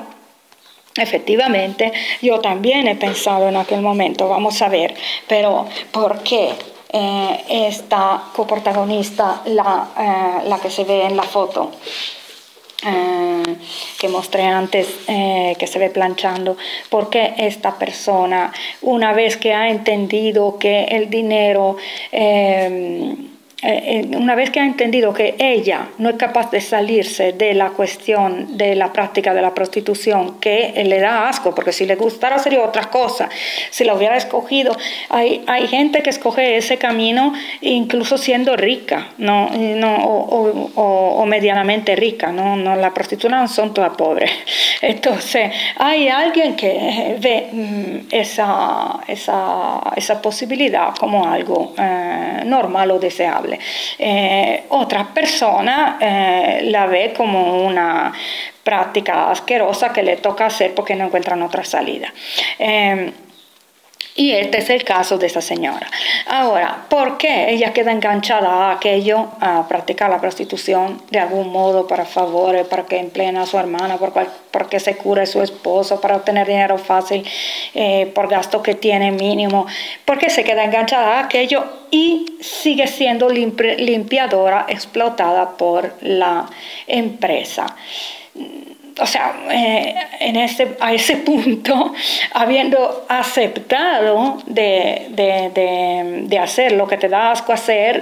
efectivamente, yo también he pensado en aquel momento, vamos a ver, pero ¿por qué esta coprotagonista, la que se ve en la foto, que mostré antes, que se ve planchando, porque esta persona, una vez que ha entendido que el dinero, una vez que ha entendido que ella no es capaz de salirse de la cuestión de la práctica de la prostitución, que le da asco, porque si le gustara sería otra cosa, si la hubiera escogido. Hay gente que escoge ese camino incluso siendo rica, o medianamente rica, la prostitución no son todas pobres. Entonces hay alguien que ve esa posibilidad como algo normal o deseable. Otra persona la ve como una práctica asquerosa que le toca hacer porque no encuentran otra salida. Y este es el caso de esta señora. Ahora, ¿por qué ella queda enganchada a aquello, a practicar la prostitución de algún modo para favores, para que empleen a su hermana, porque se cure su esposo, para obtener dinero fácil, por gasto que tiene mínimo? ¿Por qué se queda enganchada a aquello y sigue siendo limpiadora explotada por la empresa? o sea, a ese punto, habiendo aceptado de hacer lo que te da asco hacer,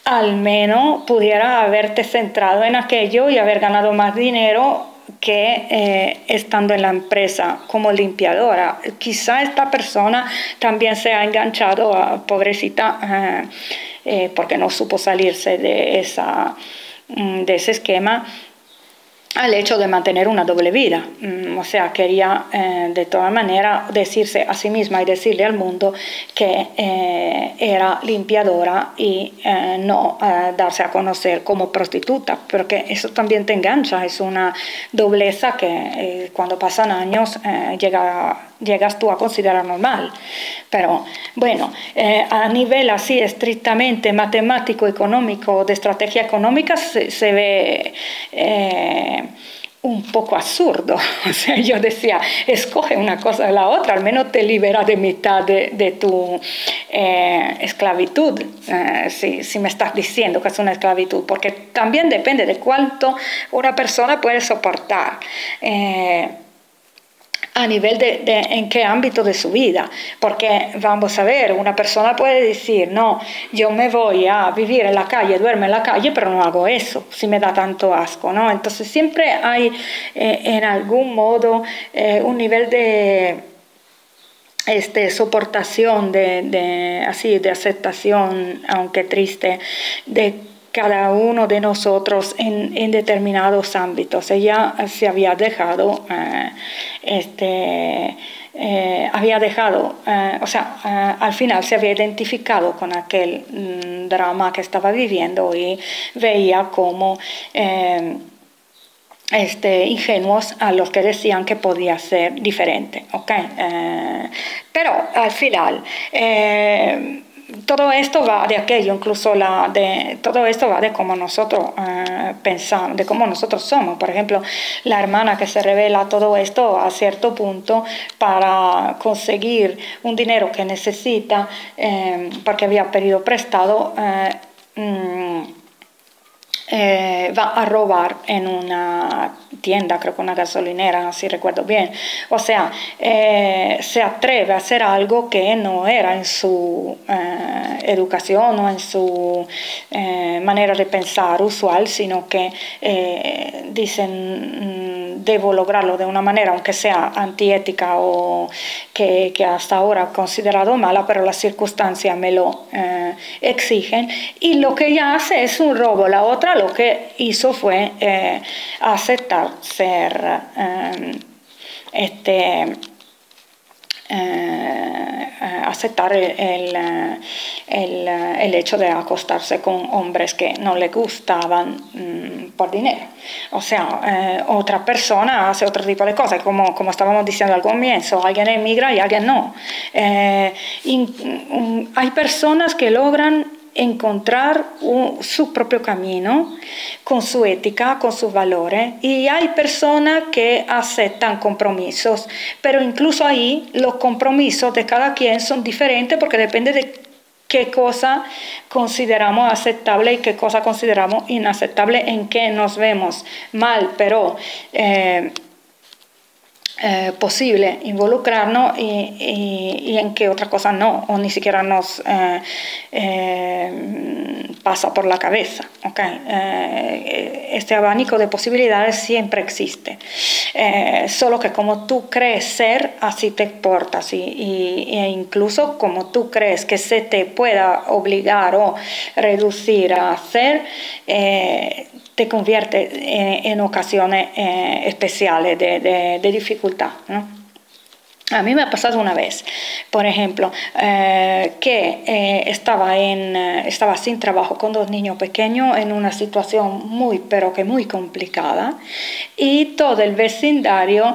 al menos pudiera haberte centrado en aquello y haber ganado más dinero que estando en la empresa como limpiadora. Quizá esta persona también se ha enganchado, pobrecita, porque no supo salirse de ese esquema, al hecho de mantener una doble vida. O sea, quería de todas maneras decirse a sí misma y decirle al mundo que era limpiadora y no darse a conocer como prostituta, porque eso también te engancha, es una dobleza que cuando pasan años llegas tú a considerar normal. Pero bueno, a nivel así estrictamente matemático, económico, de estrategia económica, se ve un poco absurdo. O sea, yo decía, escoge una cosa de la otra, al menos te libera de mitad de tu esclavitud, si me estás diciendo que es una esclavitud, porque también depende de cuánto una persona puede soportar. A nivel de en qué ámbito de su vida, porque vamos a ver, una persona puede decir, no, yo me voy a vivir en la calle, duermo en la calle, pero no hago eso, si me da tanto asco, ¿no? Entonces siempre hay en algún modo un nivel de soportación, de aceptación, aunque triste, de cada uno de nosotros en determinados ámbitos. Ella se había dejado, al final se había identificado con aquel drama que estaba viviendo y veía como ingenuos a los que decían que podía ser diferente, ¿okay? Pero al final todo esto va de aquello, incluso todo esto va de cómo nosotros pensamos, de cómo nosotros somos. Por ejemplo, la hermana que se revela todo esto a cierto punto para conseguir un dinero que necesita porque había pedido prestado, va a robar en una tienda, creo que una gasolinera, si recuerdo bien. O sea, se atreve a hacer algo que no era en su educación o en su manera de pensar usual, sino que dicen, debo lograrlo de una manera, aunque sea antiética o que hasta ahora he considerado mala, pero las circunstancias me lo exigen, y lo que ella hace es un robo. La otra lo que hizo fue aceptar ser aceptar el hecho de acostarse con hombres que no le gustaban por dinero. O sea, otra persona hace otro tipo de cosas, como estábamos diciendo al comienzo, alguien emigra y alguien no. Hay personas que logran encontrar su propio camino con su ética, con sus valores, y hay personas que aceptan compromisos, pero incluso ahí los compromisos de cada quien son diferentes porque depende de qué cosa consideramos aceptable y qué cosa consideramos inaceptable, en qué nos vemos mal, pero posible involucrarnos y en qué otra cosa no, o ni siquiera nos pasa por la cabeza. ¿Okay? Este abanico de posibilidades siempre existe, solo que como tú crees ser, así te portas, e incluso como tú crees que se te pueda obligar o reducir a hacer, te convierte en ocasiones especiales de dificultad, ¿no? A mí me ha pasado una vez, por ejemplo, que estaba sin trabajo con 2 niños pequeños en una situación pero que muy complicada, y todo el vecindario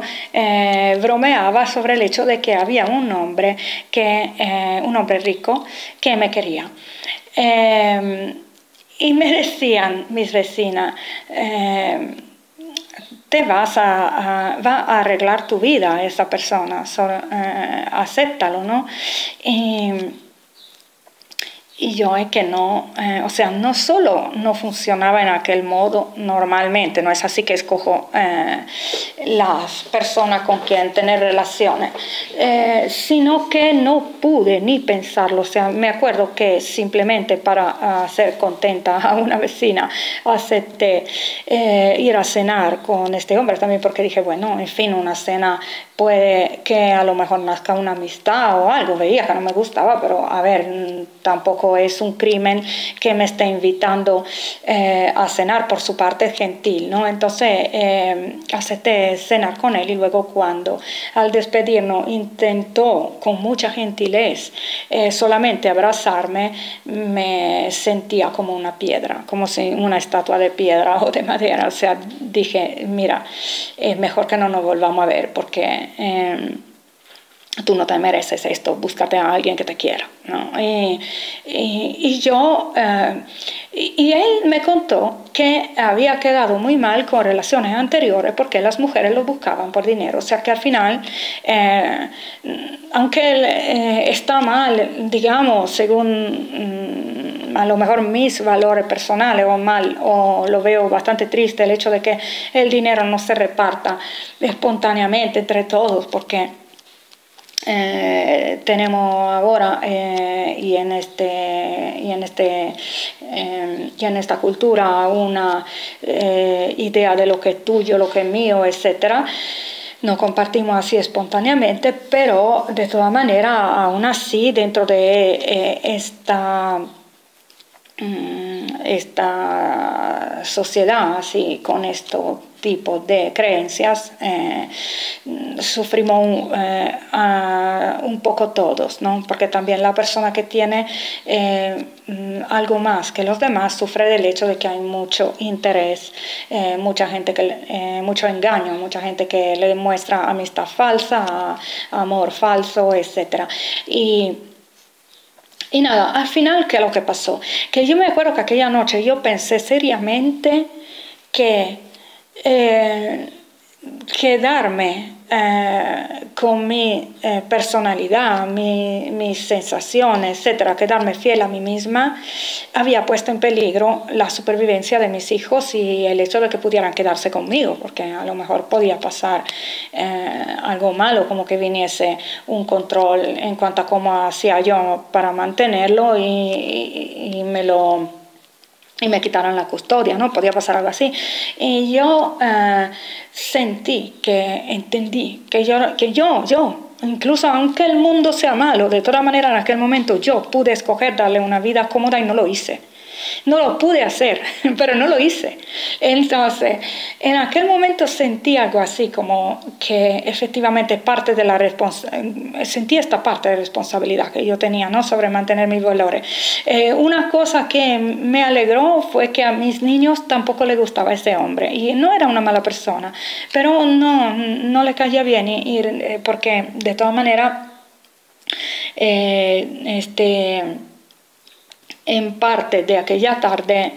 bromeaba sobre el hecho de que había un hombre rico que me quería. Y me decían mis vecinas, va a arreglar tu vida esa persona, acéptalo, ¿no? Y yo es que no, o sea, no solo no funcionaba en aquel modo normalmente, no es así que escojo las personas con quien tener relaciones, sino que no pude ni pensarlo. O sea, me acuerdo que simplemente para hacer contenta a una vecina acepté ir a cenar con este hombre también, porque dije, bueno, en fin, una cena puede que a lo mejor nazca una amistad o algo. Veía que no me gustaba, pero a ver, tampoco es un crimen que me esté invitando a cenar. Por su parte es gentil, ¿no? Entonces acepté cenar con él, y luego cuando al despedirnos intentó con mucha gentileza solamente abrazarme, me sentía como una piedra, como si una estatua de piedra o de madera. O sea, dije, mira, es mejor que no nos volvamos a ver, porque tú no te mereces esto, búscate a alguien que te quiera, ¿no? Y yo, y él me contó que había quedado muy mal con relaciones anteriores porque las mujeres lo buscaban por dinero. O sea que al final, aunque él está mal, digamos, según a lo mejor mis valores personales, o mal, o lo veo bastante triste el hecho de que el dinero no se reparta espontáneamente entre todos, porque tenemos ahora y en esta cultura una idea de lo que es tuyo, lo que es mío, etcétera. No compartimos así espontáneamente, pero de todas maneras, aún así, dentro de esta sociedad así, con estos tipos de creencias, sufrimos un poco todos, ¿no? Porque también la persona que tiene algo más que los demás sufre del hecho de que hay mucho interés, mucha gente mucho engaño, mucha gente que le demuestra amistad falsa, amor falso, etc. Y nada, al final, ¿qué es lo que pasó? Que yo me acuerdo que aquella noche yo pensé seriamente que quedarme con mi personalidad, mis sensaciones, etcétera, quedarme fiel a mí misma, había puesto en peligro la supervivencia de mis hijos y el hecho de que pudieran quedarse conmigo, porque a lo mejor podía pasar algo malo, como que viniese un control en cuanto a cómo hacía yo para mantenerlo y me quitaron la custodia, ¿no? Podía pasar algo así. Y yo entendí que yo, incluso aunque el mundo sea malo, de todas maneras en aquel momento yo pude escoger darle una vida cómoda, y no lo hice. No lo pude hacer, pero no lo hice. Entonces, en aquel momento sentí algo así, como que efectivamente sentí esta parte de responsabilidad que yo tenía, ¿no? Sobre mantener mis valores. Una cosa que me alegró fue que a mis niños tampoco les gustaba ese hombre, y no era una mala persona, pero no le caía bien porque de todas maneras en parte de aquella tarde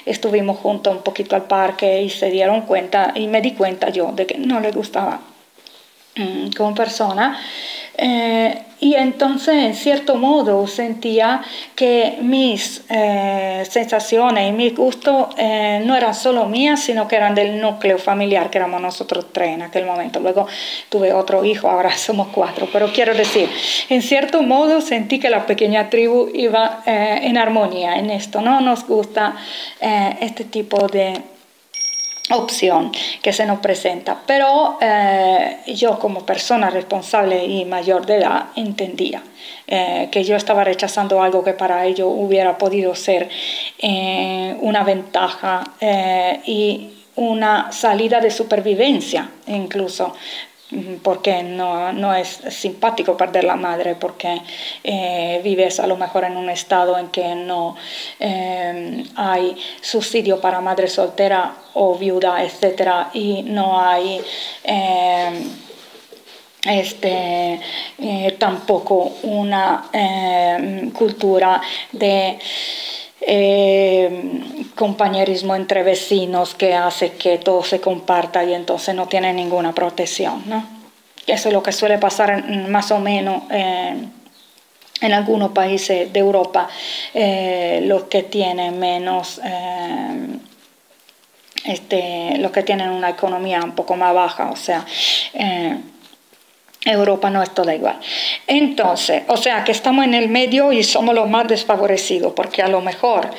estuvimos juntos un poquito al parque y se dieron cuenta, y me di cuenta yo de que no le gustaba como persona. Y entonces, en cierto modo, sentía que mis sensaciones y mis gustos no eran solo mías, sino que eran del núcleo familiar, que éramos nosotros tres en aquel momento. Luego tuve otro hijo, ahora somos 4. Pero quiero decir, en cierto modo sentí que la pequeña tribu iba en armonía en esto, ¿no? Nos gusta este tipo de opción que se nos presenta, pero yo como persona responsable y mayor de edad entendía que yo estaba rechazando algo que para ello hubiera podido ser una ventaja y una salida de supervivencia incluso, porque no es simpático perder la madre, porque vives a lo mejor en un estado en que no hay subsidio para madre soltera o viuda, etcétera, y no hay tampoco una cultura de compañerismo entre vecinos que hace que todo se comparta, y entonces no tiene ninguna protección, ¿no? Eso es lo que suele pasar más o menos en algunos países de Europa, los que tienen menos, los que tienen una economía un poco más baja, o sea, Europa no es toda igual. Entonces, o sea que estamos en el medio y somos los más desfavorecidos, porque a lo mejor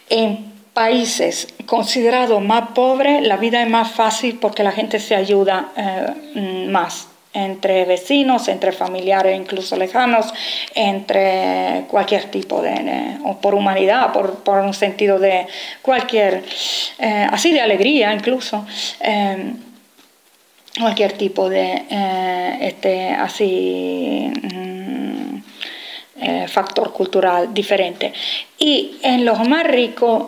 en países considerados más pobres la vida es más fácil porque la gente se ayuda más entre vecinos, entre familiares incluso lejanos, entre cualquier tipo o por humanidad, por un sentido de cualquier, así de alegría incluso. Cualquier tipo de factor cultural diferente. Y en los más ricos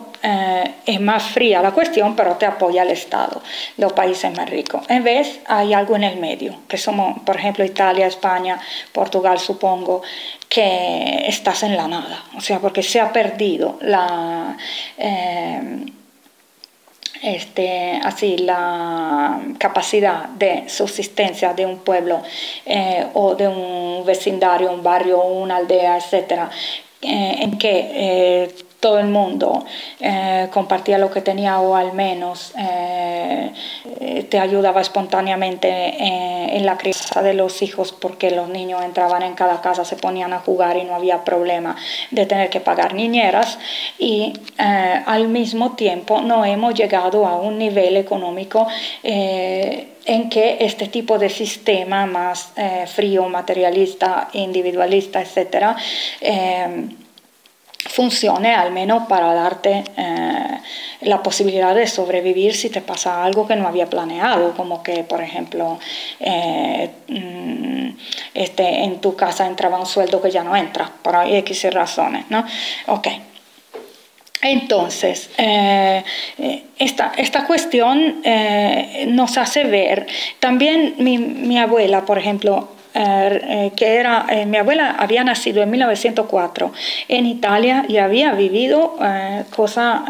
es más fría la cuestión, pero te apoya el Estado, los países más ricos. En vez hay algo en el medio, que somos, por ejemplo, Italia, España, Portugal, supongo, que estás en la nada, o sea, porque se ha perdido la capacidad de subsistencia de un pueblo o de un vecindario, un barrio, una aldea, etcétera, en que todo el mundo compartía lo que tenía o al menos te ayudaba espontáneamente en la crianza de los hijos, porque los niños entraban en cada casa, se ponían a jugar y no había problema de tener que pagar niñeras, y al mismo tiempo no hemos llegado a un nivel económico en que este tipo de sistema más frío, materialista, individualista, etcétera, funcione al menos para darte la posibilidad de sobrevivir si te pasa algo que no había planeado, como que, por ejemplo, en tu casa entraba un sueldo que ya no entra, por X razones, ¿no? Ok. Entonces, esta cuestión nos hace ver, también mi abuela, por ejemplo, mi abuela había nacido en 1904 en Italia y había vivido cosas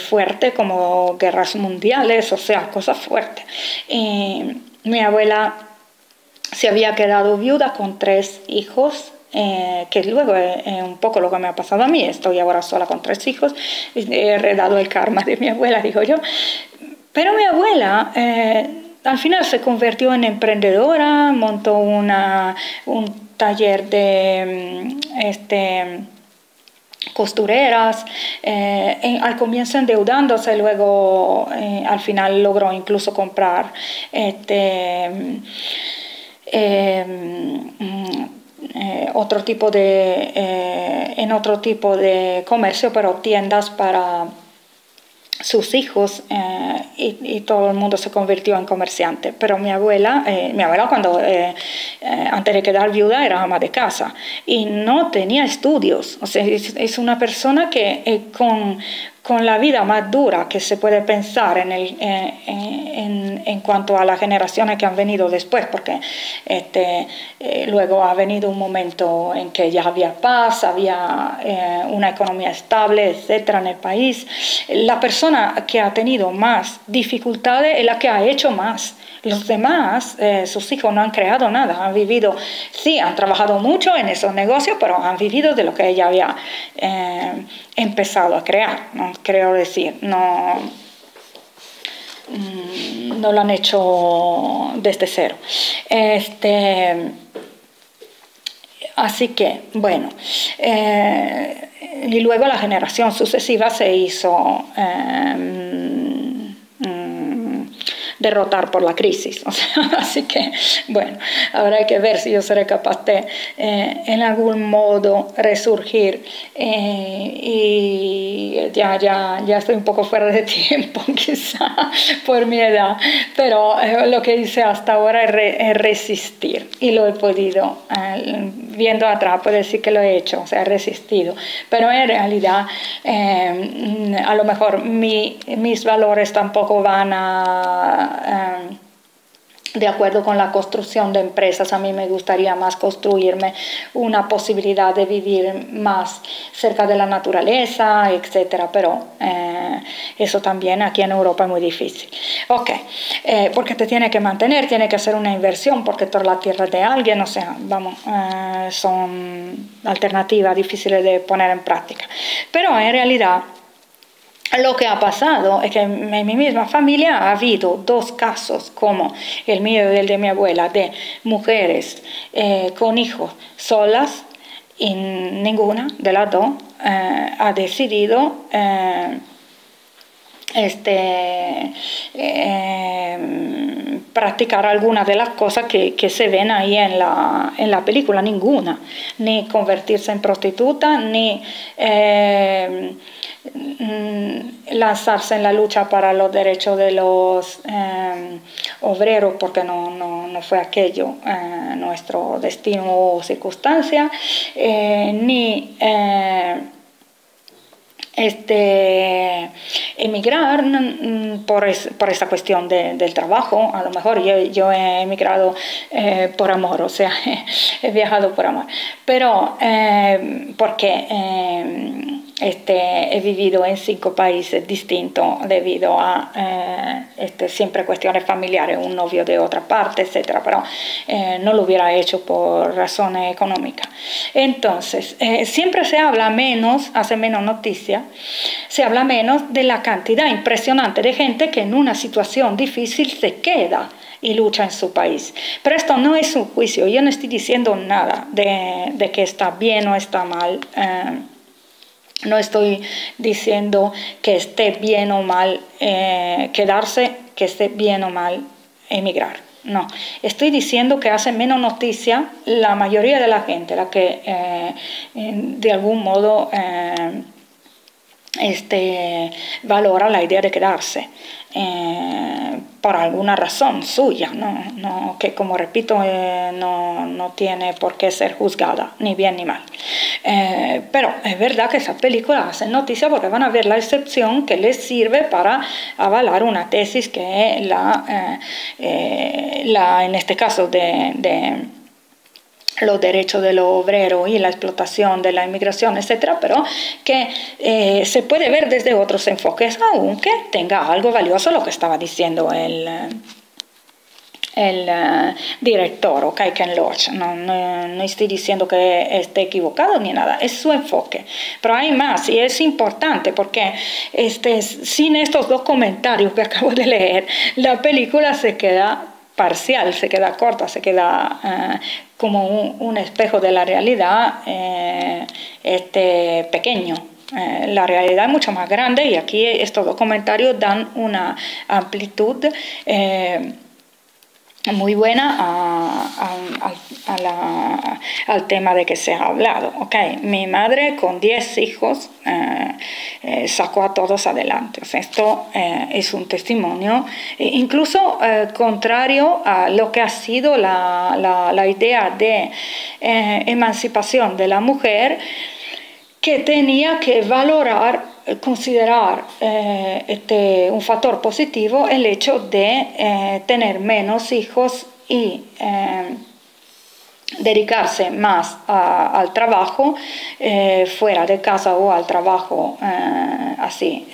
fuertes como guerras mundiales, o sea, cosas fuertes. Mi abuela se había quedado viuda con 3 hijos, que luego es un poco lo que me ha pasado a mí. Estoy ahora sola con 3 hijos, he heredado el karma de mi abuela, digo yo. Pero mi abuela al final se convirtió en emprendedora, montó un taller de costureras, al comienzo endeudándose, luego al final logró incluso comprar otro tipo de comercio, pero tiendas para sus hijos, y todo el mundo se convirtió en comerciante. Pero mi abuela cuando antes de quedar viuda era ama de casa y no tenía estudios, o sea, es una persona que con la vida más dura que se puede pensar en cuanto a las generaciones que han venido después, porque luego ha venido un momento en que ya había paz, había una economía estable, etcétera, en el país. La persona que ha tenido más dificultades es la que ha hecho más. Los demás, sus hijos no han creado nada, han vivido, sí, han trabajado mucho en esos negocios, pero han vivido de lo que ella había empezado a crear, ¿no? Creo decir, no lo han hecho desde cero. Así que, bueno, y luego la generación sucesiva se hizo derrotar por la crisis. O sea, así que, bueno, ahora hay que ver si yo seré capaz de en algún modo resurgir, y ya estoy un poco fuera de tiempo quizá por mi edad, pero lo que hice hasta ahora es resistir, y lo he podido, viendo atrás puedo decir que lo he hecho, o sea, he resistido, pero en realidad a lo mejor mis valores tampoco van a de acuerdo con la construcción de empresas. A mí me gustaría más construirme una posibilidad de vivir más cerca de la naturaleza, etcétera, pero eso también aquí en Europa es muy difícil. Porque te tiene que mantener, tiene que hacer una inversión, porque toda la tierra es de alguien, o sea, vamos, son alternativas difíciles de poner en práctica. Pero en realidad lo que ha pasado es que en mi misma familia ha habido dos casos, como el mío y el de mi abuela, de mujeres con hijos solas, y ninguna de las dos ha decidido practicar algunas de las cosas que se ven ahí en la película, ninguna, ni convertirse en prostituta, ni lanzarse en la lucha para los derechos de los obreros, porque no fue aquello nuestro destino o circunstancia, ni emigrar por esa cuestión del trabajo. A lo mejor yo he emigrado por amor, o sea, he viajado por amor, pero porque he vivido en 5 países distintos debido a siempre cuestiones familiares, un novio de otra parte, etcétera, pero no lo hubiera hecho por razones económicas. Entonces, siempre se habla menos, hace menos noticia, se habla menos de la cantidad impresionante de gente que en una situación difícil se queda y lucha en su país. Pero esto no es un juicio, yo no estoy diciendo nada de que está bien o está mal. No estoy diciendo que esté bien o mal quedarse, que esté bien o mal emigrar. No, estoy diciendo que hace menos noticia la mayoría de la gente, la que de algún modo valora la idea de quedarse por alguna razón suya, no, que como repito no tiene por qué ser juzgada ni bien ni mal, pero es verdad que esas películas hacen noticia porque van a ver la excepción que les sirve para avalar una tesis que en este caso de los derechos de los obreros y la explotación de la inmigración, etcétera, pero que se puede ver desde otros enfoques, aunque tenga algo valioso lo que estaba diciendo el director, Ken Loach. No estoy diciendo que esté equivocado ni nada, es su enfoque. Pero hay más, y es importante porque sin estos 2 comentarios que acabo de leer, la película se queda parcial, se queda corta, se queda como un espejo de la realidad pequeño. La realidad es mucho más grande y aquí estos 2 comentarios dan una amplitud muy buena al tema de que se ha hablado. Mi madre con 10 hijos sacó a todos adelante. O sea, esto es un testimonio incluso contrario a lo que ha sido la idea de emancipación de la mujer, que tenía que considerar un factor positivo el hecho de tener menos hijos y dedicarse más al trabajo fuera de casa o al trabajo así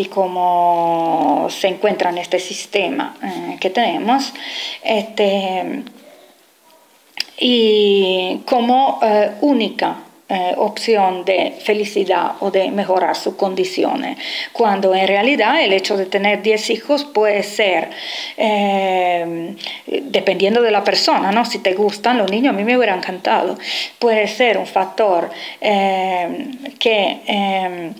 como se encuentra en este sistema que tenemos, y como única opción de felicidad o de mejorar sus condiciones, cuando en realidad el hecho de tener 10 hijos puede ser, dependiendo de la persona, ¿no? Si te gustan los niños, a mí me hubiera encantado, puede ser un factor que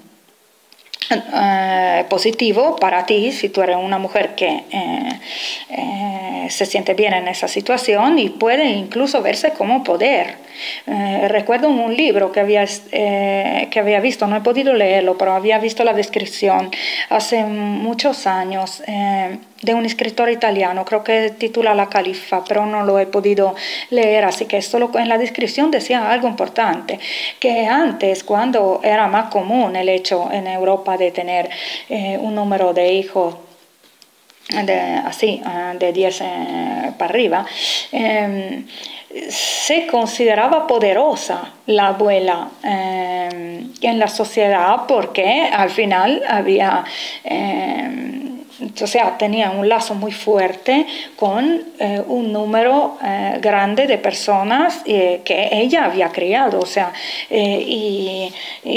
positivo para ti si tú eres una mujer que se siente bien en esa situación, y puede incluso verse como poder. Recuerdo un libro que había visto, no he podido leerlo, pero había visto la descripción hace muchos años, de un escritor italiano, creo que titula La Califa, pero no lo he podido leer, así que solo en la descripción decía algo importante, que antes, cuando era más común el hecho en Europa de tener un número de hijos de 10 para arriba, se consideraba poderosa la abuela en la sociedad porque al final había, o sea, tenía un lazo muy fuerte con un número grande de personas que ella había criado, o sea, y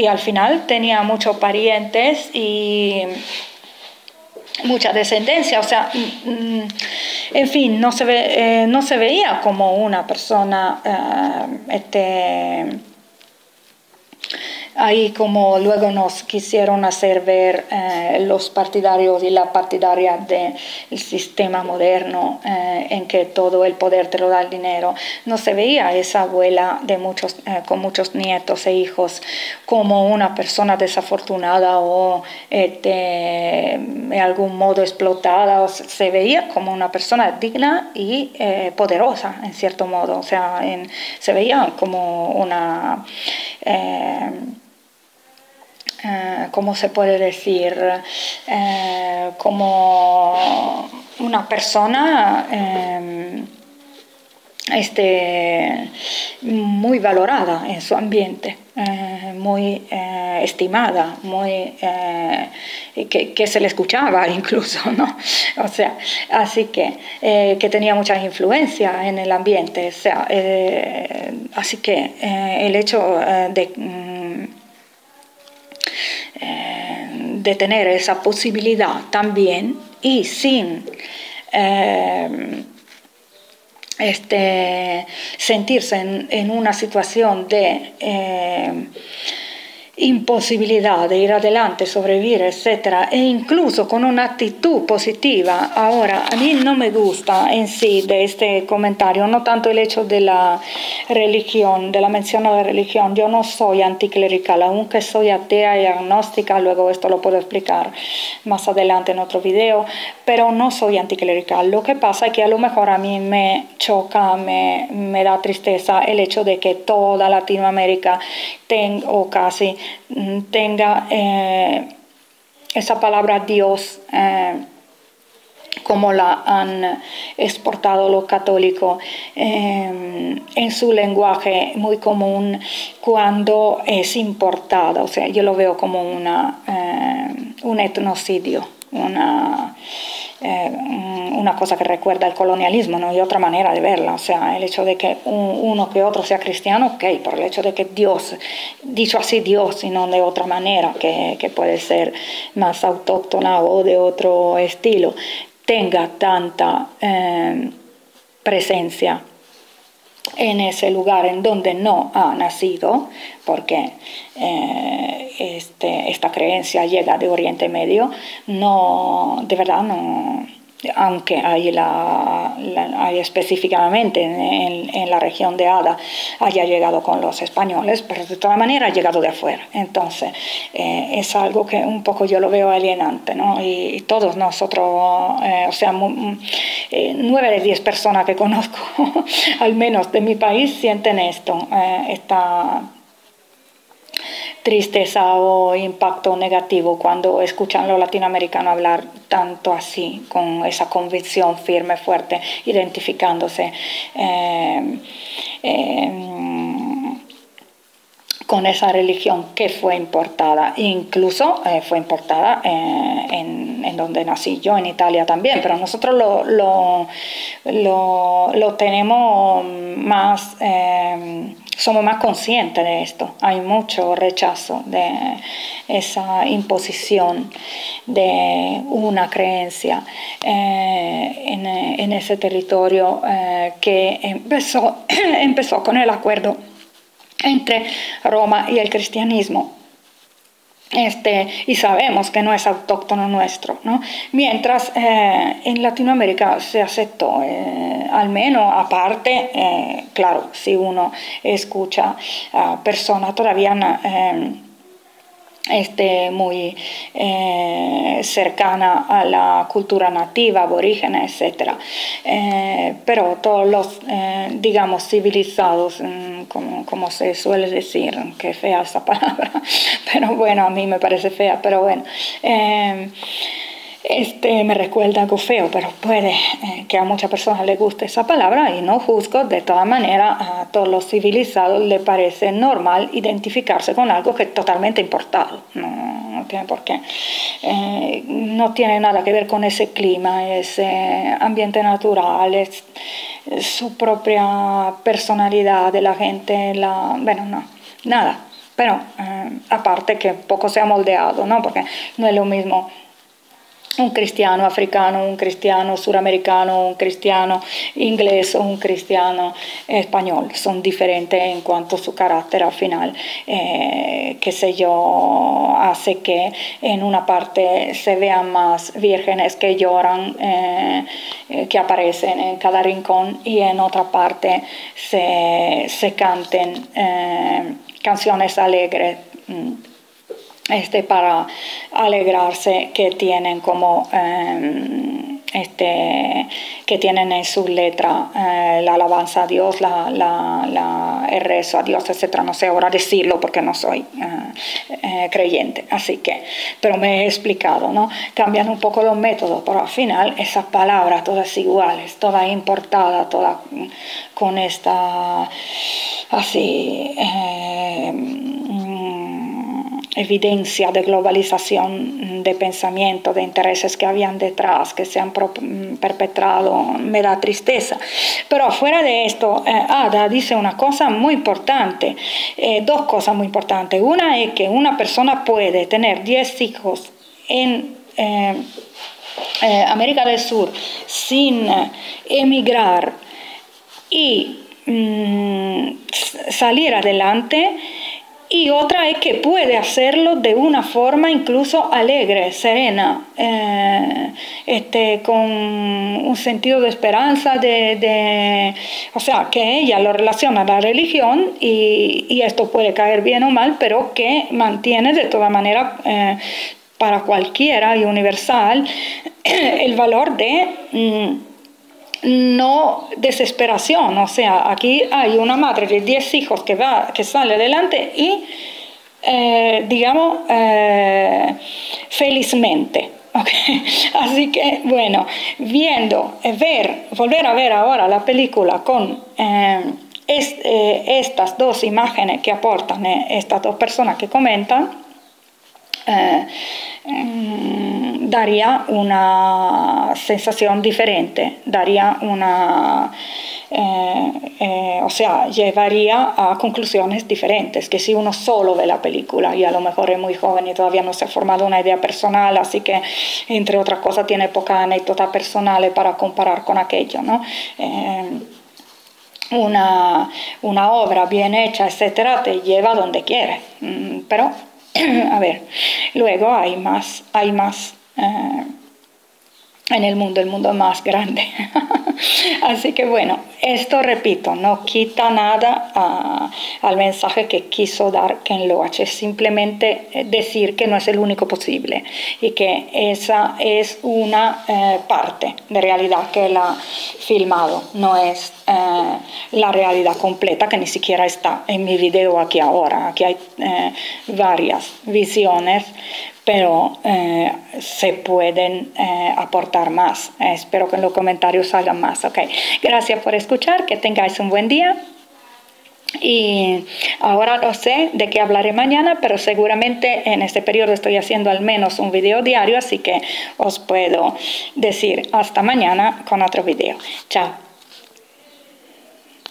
al final tenía muchos parientes y mucha descendencia, o sea, en fin, no se veía como una persona ahí como luego nos quisieron hacer ver los partidarios y la partidaria del sistema moderno en que todo el poder te lo da el dinero. No se veía esa abuela con muchos nietos e hijos como una persona desafortunada o de algún modo explotada. Se veía como una persona digna y poderosa en cierto modo. O sea, se veía como una... ¿cómo se puede decir? Como una persona muy valorada en su ambiente, muy estimada, que se le escuchaba incluso, ¿no? O sea, así que tenía mucha influencia en el ambiente, o sea, así que el hecho de tener esa posibilidad también y sin sentirse en una situación de imposibilidad de ir adelante, sobrevivir, etcétera, e incluso con una actitud positiva. Ahora, a mí no me gusta en sí de este comentario, no tanto el hecho de la religión, de la mención a la religión. Yo no soy anticlerical, aunque soy atea y agnóstica, luego esto lo puedo explicar más adelante en otro video, pero no soy anticlerical. Lo que pasa es que a lo mejor a mí me choca, me da tristeza el hecho de que toda Latinoamérica o casi tenga esa palabra Dios como la han exportado los católicos en su lenguaje muy común cuando es importada. O sea, yo lo veo como un etnocidio, una cosa que recuerda el colonialismo, no hay otra manera de verla. O sea, el hecho de que uno que otro sea cristiano, ok, por el hecho de que Dios, dicho así Dios y no de otra manera, que puede ser más autóctona o de otro estilo, tenga tanta presencia en ese lugar en donde no ha nacido, porque esta creencia llega de Oriente Medio, no, de verdad no, aunque hay específicamente en la región de Ada haya llegado con los españoles, pero de todas maneras ha llegado de afuera. Entonces es algo que un poco yo lo veo alienante, ¿no? Y todos nosotros, o sea, 9 de 10 personas que conozco, al menos de mi país, sienten esto, esta tristeza o impacto negativo cuando escuchan a los latinoamericanos hablar tanto así, con esa convicción firme, fuerte, identificándose con esa religión que fue importada, incluso fue importada en donde nací yo, en Italia también, pero nosotros lo tenemos más, somos más conscientes de esto. Hay mucho rechazo de esa imposición de una creencia en ese territorio que empezó con el acuerdo entre Roma y el cristianismo. Y sabemos que no es autóctono nuestro, ¿no? Mientras en Latinoamérica se aceptó, al menos aparte, claro, si uno escucha a personas todavía muy cercana a la cultura nativa, aborígena, etc. Pero todos los, digamos, civilizados, como se suele decir, que fea esa palabra, pero bueno, a mí me parece fea, pero bueno. Me recuerda algo feo, pero puede que a muchas personas les guste esa palabra y no juzgo. De todas maneras, a todos los civilizados les parece normal identificarse con algo que es totalmente importado. No tiene por qué. No tiene nada que ver con ese clima, ese ambiente natural, es su propia personalidad de la gente. Bueno, no, nada. Pero aparte que poco se ha moldeado, ¿no? Porque no es lo mismo un cristiano africano, un cristiano suramericano, un cristiano inglés o un cristiano español. Son diferentes en cuanto a su carácter al final. Qué sé yo, hace que en una parte se vean más vírgenes que lloran, que aparecen en cada rincón, y en otra parte se canten canciones alegres, para alegrarse, que tienen como que tienen en su letra la alabanza a Dios, el rezo a Dios, etc. No sé ahora decirlo porque no soy creyente, así que, pero me he explicado, ¿no? Cambian un poco los métodos, pero al final esas palabras todas iguales, todas importadas, todas con esta así evidencia de globalización de pensamiento, de intereses que habían detrás, que se han perpetrado, me da tristeza. Pero fuera de esto, Ada dice una cosa muy importante, dos cosas muy importantes. Una es que una persona puede tener 10 hijos en América del Sur sin emigrar y salir adelante. Y otra es que puede hacerlo de una forma incluso alegre, serena, con un sentido de esperanza, o sea, que ella lo relaciona a la religión y esto puede caer bien o mal, pero que mantiene de toda manera para cualquiera y universal el valor de no desesperación. O sea, aquí hay una madre de 10 hijos que sale adelante y digamos felizmente, okay. Así que bueno, volver a ver ahora la película con estas dos imágenes que aportan estas dos personas que comentan, daría una sensación diferente, daría o sea, llevaría a conclusiones diferentes que si uno solo ve la película y a lo mejor es muy joven y todavía no se ha formado una idea personal, así que entre otras cosas tiene pocas anécdotas personales para comparar con aquello, ¿no? Una obra bien hecha, etcétera, te lleva donde quieres, pero a ver, luego hay más en el mundo más grande. Así que bueno, esto repito, no quita nada al mensaje que quiso dar Ken Loach, es simplemente decir que no es el único posible y que esa es una parte de realidad que él ha filmado, no es la realidad completa, que ni siquiera está en mi video aquí ahora. Aquí hay varias visiones, pero se pueden aportar más. Espero que en los comentarios salgan más. Okay. Gracias por escuchar, que tengáis un buen día. Y ahora no sé de qué hablaré mañana, pero seguramente en este periodo estoy haciendo al menos un video diario, así que os puedo decir hasta mañana con otro video. Chao.